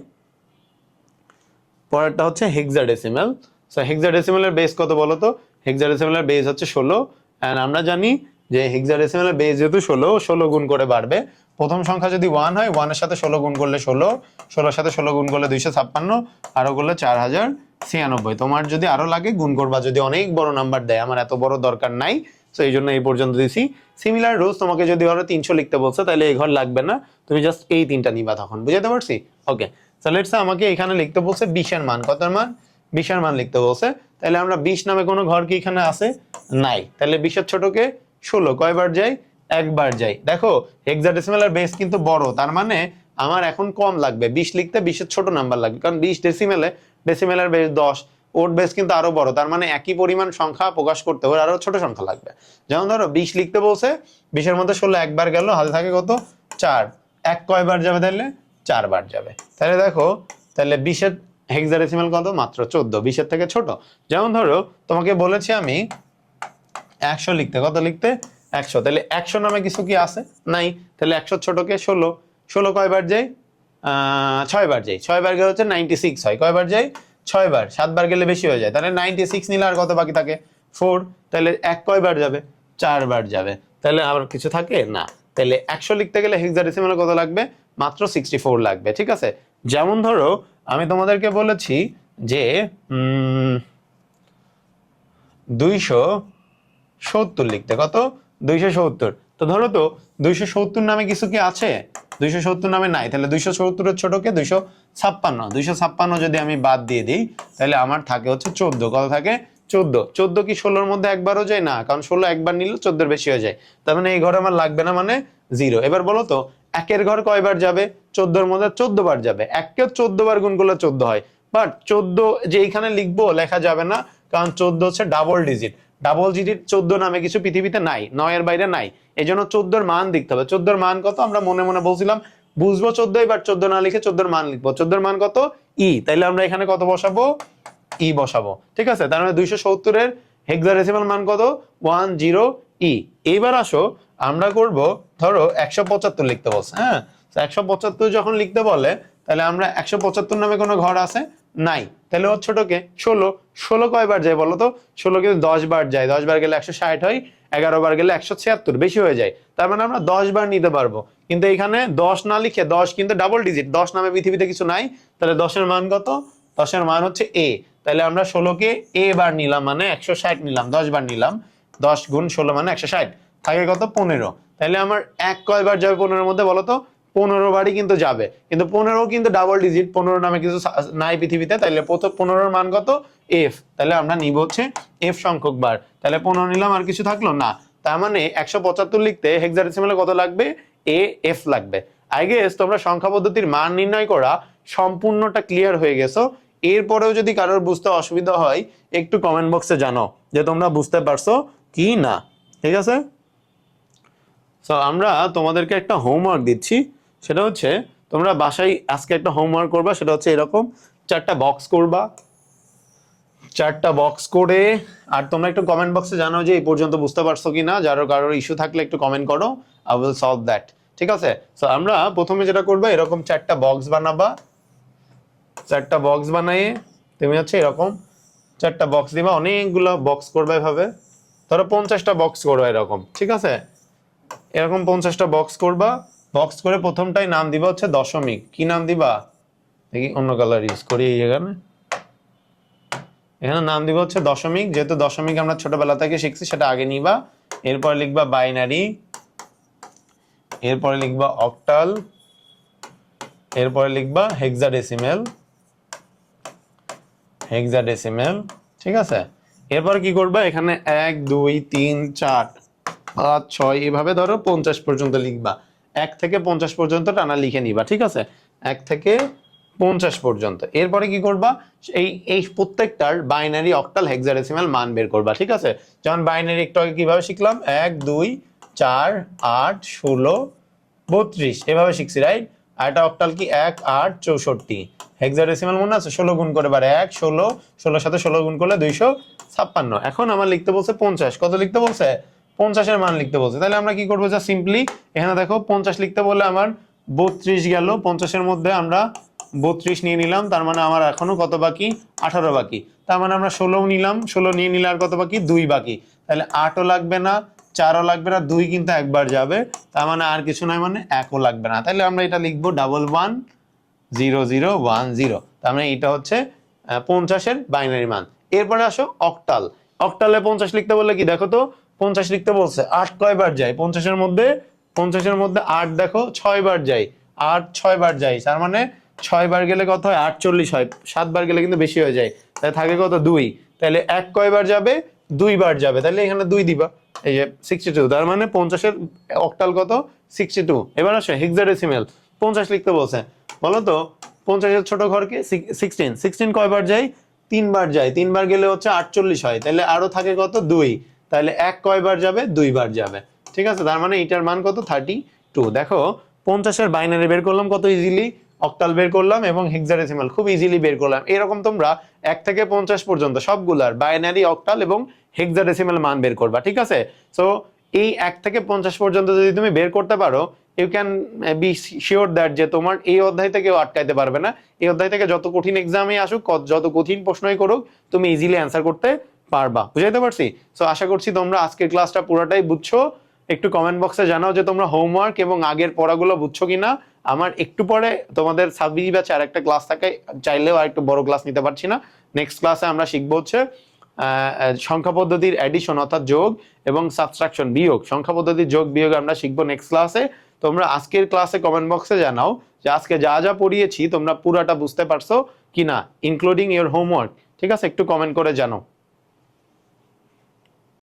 পরেরটা হচ্ছে হেক্সাডেসিমাল। সো হেক্সাডেসিমালের বেস কত বলো তো? হেক্সাডেসিমালের বেস হচ্ছে 16। এন্ড আমরা জানি যে হেক্সাডেসিমালের বেস যেহেতু 16, 16 গুণ করে বাড়বে। প্রথম সংখ্যা যদি 1 হয়, 1 এর সাথে 16 গুণ করলে 16, 16 এর সাথে 16 গুণ করলে 256, আরো করলে 4096। তোমার যদি আরো লাগে গুণ করবা, যদি অনেক বড় নাম্বার দেয়। আমার এত বড় দরকার নাই, সো এই জন্য এই পর্যন্ত দিছি। সিমিলার রুলস, তোমাকে যদি ধরো 300 লিখতে বলছে, তাহলে এই ঘর লাগবে না, তুমি জাস্ট এই 3টা নিবা তখন। বুঝাতে পারছি? ওকে, সো লেটস সে আমাকে এখানে লিখতে বলছে 20 এর মান। কত মান? 20 এর মান লিখতে বলছে। তাহলে আমরা 20 নামে কোনো ঘর কি এখানে আছে? নাই। তাহলে 20 এর ছোটকে? 16। কয়বার যায়? একবার যায়। দেখো হেক্সাডেসিমালের বেস কিন্তু বড়, তার মানে আমার এখন কম লাগবে। 20 লিখতে 20 এর ছোট নাম্বার লাগবে, কারণ 20 ডেসিমেলে, ডেসিমেলের বেস 10, ওর বেস কিন্তু আরো বড়। তার মানে একই পরিমাণ সংখ্যা প্রকাশ করতে ওর আরো ছোট সংখ্যা লাগবে। যেমন ধরো 20 লিখতে বলছে, 20 এর মধ্যে 16 একবার গেল, হাতে থাকে কত? 4। 1 কয়বার যাবে তাহলে? 4 বার যাবে। তাহলে দেখো, তাহলে 20 এর হেক্সাডেসিমাল কত? মাত্র 14, 20 এর থেকে ছোট। যেমন ধরো তোমাকে বলেছি আমি 100 লিখতে। কত লিখতে? 100। তাহলে 100 নামে কিছু কি আছে? নাই। তাহলে 100 ছোটকে? 16। 16 কয়বার যায়? 6 বার যায়। 6 বার গেলে হচ্ছে 96 হয়। কয়বার যায়? 6 বার। 7 বার গেলে বেশি হয়ে যায়। তাহলে 96 নিলে আর কত বাকি থাকে? 4। তাহলে 1 কয়বার যাবে? 4 বার যাবে। তাহলে আর কিছু থাকে না। তাহলে 100 লিখতে গেলে হেক্সাডেসিমালে কত লাগবে? মাত্র 64 লাগবে, ঠিক আছে? যেমন ধরো আমি তোমাদেরকে বলেছি যে 270 লিখতে। কত? 270। তো ধরো তো 270 নামে কিছু কি আছে? 270 নামে নাই। তাহলে 270 এর ছোটকে? 256। 256 যদি আমি বাদ দিয়ে দিই, তাহলে আমার থাকে হচ্ছে 14। কত থাকে? 14 কি 16-র মধ্যে একবারও যায় না, কারণ 16 একবার নিলে 14-র বেশি হয়ে যায়, তার মানে এই ঘরে আমার লাগবে না, মানে 0। এবার বলো তো একের ঘর কয়বার যাবে, 14-র মধ্যে 14 বার যাবে, এককে 14 বার গুণ করলে 14 হয়, বাট 14 যে এইখানে লিখবো লেখা যাবে না, কারণ 14 হচ্ছে ডাবল ডিজিট। ডাবল ডিজিট 14 নামে কিছু পৃথিবীতে নাই, 9-এর বাইরে নাই, এই জন্য 14-র মান দেখতে হবে। 14-র মান কত আমরা মনে মনে বলছিলাম, বুঝবো 14, এবার 14 না লিখে 14-র মান লিখবো। 14-র মান কত ই, তাইলে আমরা এখানে কত বসাবো, ই বসাবো, ঠিক আছে। তার মানে 270-এর হেক্সাডেসিমাল মান কত 10 ই। এইবার আসো আমরা করব, ধরো 175 লিখতে বলছে, হ্যাঁ 175 যখন লিখতে বলে তাহলে আমরা 175 নামে কোনো ঘর আছে নাই, তাহলে ওর ছোটকে 16, 16 কয়বার যায় বলো তো, 16 কিন্তু 10 বার যায়, 10 বার গেলে 160 হয়, 11 বার গেলে 176, বেশি হয়ে যায়, তার মানে আমরা 10 বার নিতে পারবো। কিন্তু এখানে 10 না লিখে, 10 কিন্তু ডাবল ডিজিট, 10 নামে পৃথিবীতে কিছু নাই, তাহলে 10-এর মান কত, 10-এর মান হচ্ছে এ, তাহলে আমরা 16-কে এ বার নিলাম, মানে 160 নিলাম, 10 বার নিলাম, 10 গুণ 16 মানে 160, থাকে কত 15। তাহলে আমার এক কয়বার যাবে 15-এর মধ্যে বলো তো, 15 বারই কিন্তু যাবে, কিন্তু 15 কিন্তু ডাবল ডিজিট, 15 নামে কিছু নাই পৃথিবীতে, তাহলে 15-এর মান কত এফ, তাহলে আমরা নিব হচ্ছে এফ সংখ্যক বার, তাহলে 15 নিলাম, আর কিছু থাকলো না, তার মানে 175 লিখতে হেক্সাডেসিমালে কত লাগবে, এ এফ লাগবে। আই গেস তোমরা সংখ্যা পদ্ধতির মান নির্ণয় করা সম্পূর্ণটা ক্লিয়ার হয়ে গেছো। এরপরেও যদি কারোর বুঝতে অসুবিধা হয় একটু কমেন্ট বক্সে জানাও যে তোমরা বুঝতে পারছো কি না, ঠিক আছে। সো আমরা তোমাদেরকে একটা হোমওয়ার্ক দিচ্ছি, সেটা হচ্ছে তোমরা বাসায় আজকে একটা হোমওয়ার্ক করবা, সেটা হচ্ছে এরকম 4টা বক্স করবা, 4টা বক্স করে, আর তোমরা একটু কমেন্ট বক্সে জানাও যে এই পর্যন্ত বুঝতে পারছো কিনা, যারও কারোর ইস্যু থাকলে একটু কমেন্ট করো, আই উইল সলভ দ্যাট, ঠিক আছে। সো আমরা প্রথমে যেটা করবো, এরকম 4টা বক্স বানাবা, 4টা বক্স বানিয়ে তুমি হচ্ছে এরকম 4টা বক্স দিবা, অনেকগুলো বক্স করবে এভাবে, ধরো 50টা বক্স করবা এরকম, ঠিক আছে, এরকম 50টা বক্স করবা, বক্স করে প্রথমটাই নাম দিবা হচ্ছে দশমিক, কি নাম দিবা দেখি, অন্য কালার ইউজ করি, এখানে এখানে নাম দিবা হচ্ছে দশমিক, যেহেতু দশমিক আমরা ছোটবেলা থেকে শিখছি সেটা আগে নিবা, এরপর লিখবা বাইনারি, এরপরে লিখবা অক্টাল, এরপরে লিখবা হেক্সাডেসিমেল, হেক্সাডেসিমেল, ঠিক আছে। এরপর কি করবা, এখানে 1 2 3 4 5 6 এভাবে ধরো 50 পর্যন্ত লিখবা, 1 থেকে 50 পর্যন্ত টানা লিখে নিবা, ঠিক আছে, 1 থেকে 50 পর্যন্ত। এরপরে কি করবা, এই এই প্রত্যেকটার বাইনারি অক্টাল হেক্সাডেসিমাল মান বের করবা, ঠিক আছে। যেমন বাইনারি একটু আগে কিভাবে শিখলাম, 1 2 4 8 16 32 এভাবে শিখছি, রাইট। আর এটা অক্টাল কি 1 8 64, হেক্সাডেসিমাল মনে আছে 16 গুণ করে, বারে 1 16, 16 সাথে 16 গুণ করলে 256। এখন আমার লিখতে বলছে 50, কত লিখতে বলছে, 50-এর মান লিখতে বলছে, তাহলে আমরা কি করবো, যা সিম্পলি এখানে দেখো 50 লিখতে বললে আমার 32 গেল, 50-এর মধ্যে আমরা 32 নিয়ে নিলাম, তার মানে আমার এখনো কত বাকি, 18 বাকি, তার মানে আমরা 16 নিলাম, 16 নিয়ে নিলে আর কত বাকি, 2 বাকি, তাহলে 8ও লাগবে না, 4ও লাগবে না, 2 কিন্তু একবার যাবে, তার মানে আর কিছু নয়, মানে 1ও লাগবে না, তাহলে আমরা এটা লিখবো 110010, তার মানে এটা হচ্ছে 50-এর বাইনারি মান। এরপরে আসো অক্টাল, অক্টালে 50 লিখতে বললে কি দেখো তো, 50 লিখতে বলছে 8 কয়বার যায় 50-এর মধ্যে, 50-এর মধ্যে 8 দেখো 6 বার যায়, 8 6 বার যায়, তার মানে 6 বার গেলে কত হয় 48 হয়, 7 বার গেলে কিন্তু বেশি হয়ে যায়, তাহলে থাকে কত 2, তাহলে 1 কয়বার যাবে 2 বার যাবে, তাহলে এখানে 2 দিবা, এই যে 62, তার মানে 50-এর অক্টাল কত 62। এবার আসো হেক্সাডেসিমাল, 50 লিখতে বলছে, বলো তো 50-এর ছোট ঘরকে 16, 16 কয়বার যায় 3 বার যায়, 3 বার গেলে হচ্ছে 48 হয়, তাহলে আরো থাকে কত 2, তাহলে 1 কয়বার যাবে 2 বার যাবে, ঠিক আছে, তার মানে এটার মান কত 32। দেখো 50-এর বাইনারি বের করলাম কত ইজিলি, অক্টাল বের করলাম এবং হেক্সাডেসিমাল খুব ইজিলি বের করলাম। এরকম তোমরা 1 থেকে 50 পর্যন্ত সবগুলার বাইনারি, অক্টাল এবং হেক্সাডেসিমাল মান বের করবা, ঠিক আছে। সো এই 1 থেকে 50 পর্যন্ত যদি তুমি বের করতে পারো, you can be sure that যে তোমার এই অধ্যায় থেকে কেউ আটকাইতে পারবে না, এই অধ্যায় থেকে যত কঠিন এক্সামই আসুক, যত কঠিন প্রশ্নই করুক, তুমি ইজিলি অ্যান্সার করতে পারবা, বুঝাইতে পারছি। সো আশা করছি তোমরা আজকের ক্লাসটা পুরোটাই বুঝছো, একটু কমেন্ট বক্সে জানাও যে তোমরা হোমওয়ার্ক এবং আগের পড়াগুলো বুঝছো কিনা। আমার একটু পরে তোমাদের সাবজি ব্যাচে আর একটা ক্লাস থাকে, চাইলেও আর একটু বড় ক্লাস নিতে পারছি না, নেক্সট ক্লাসে আমরা শিখবো হচ্ছে সংখ্যা পদ্ধতির অ্যাডিশন অর্থাৎ যোগ এবং সাবট্রাকশন বিয়োগ, সংখ্যা পদ্ধতির যোগ বিয়োগ আমরা শিখবো নেক্সট ক্লাসে। তোমরা আজকের ক্লাসে কমেন্ট বক্সে জানাও যে আজকে যা যা পড়িয়েছি তোমরা পুরাটা বুঝতে পারছো কিনা, ইনক্লুডিং ইওর হোমওয়ার্ক, ঠিক আছে, একটু কমেন্ট করে জানাও।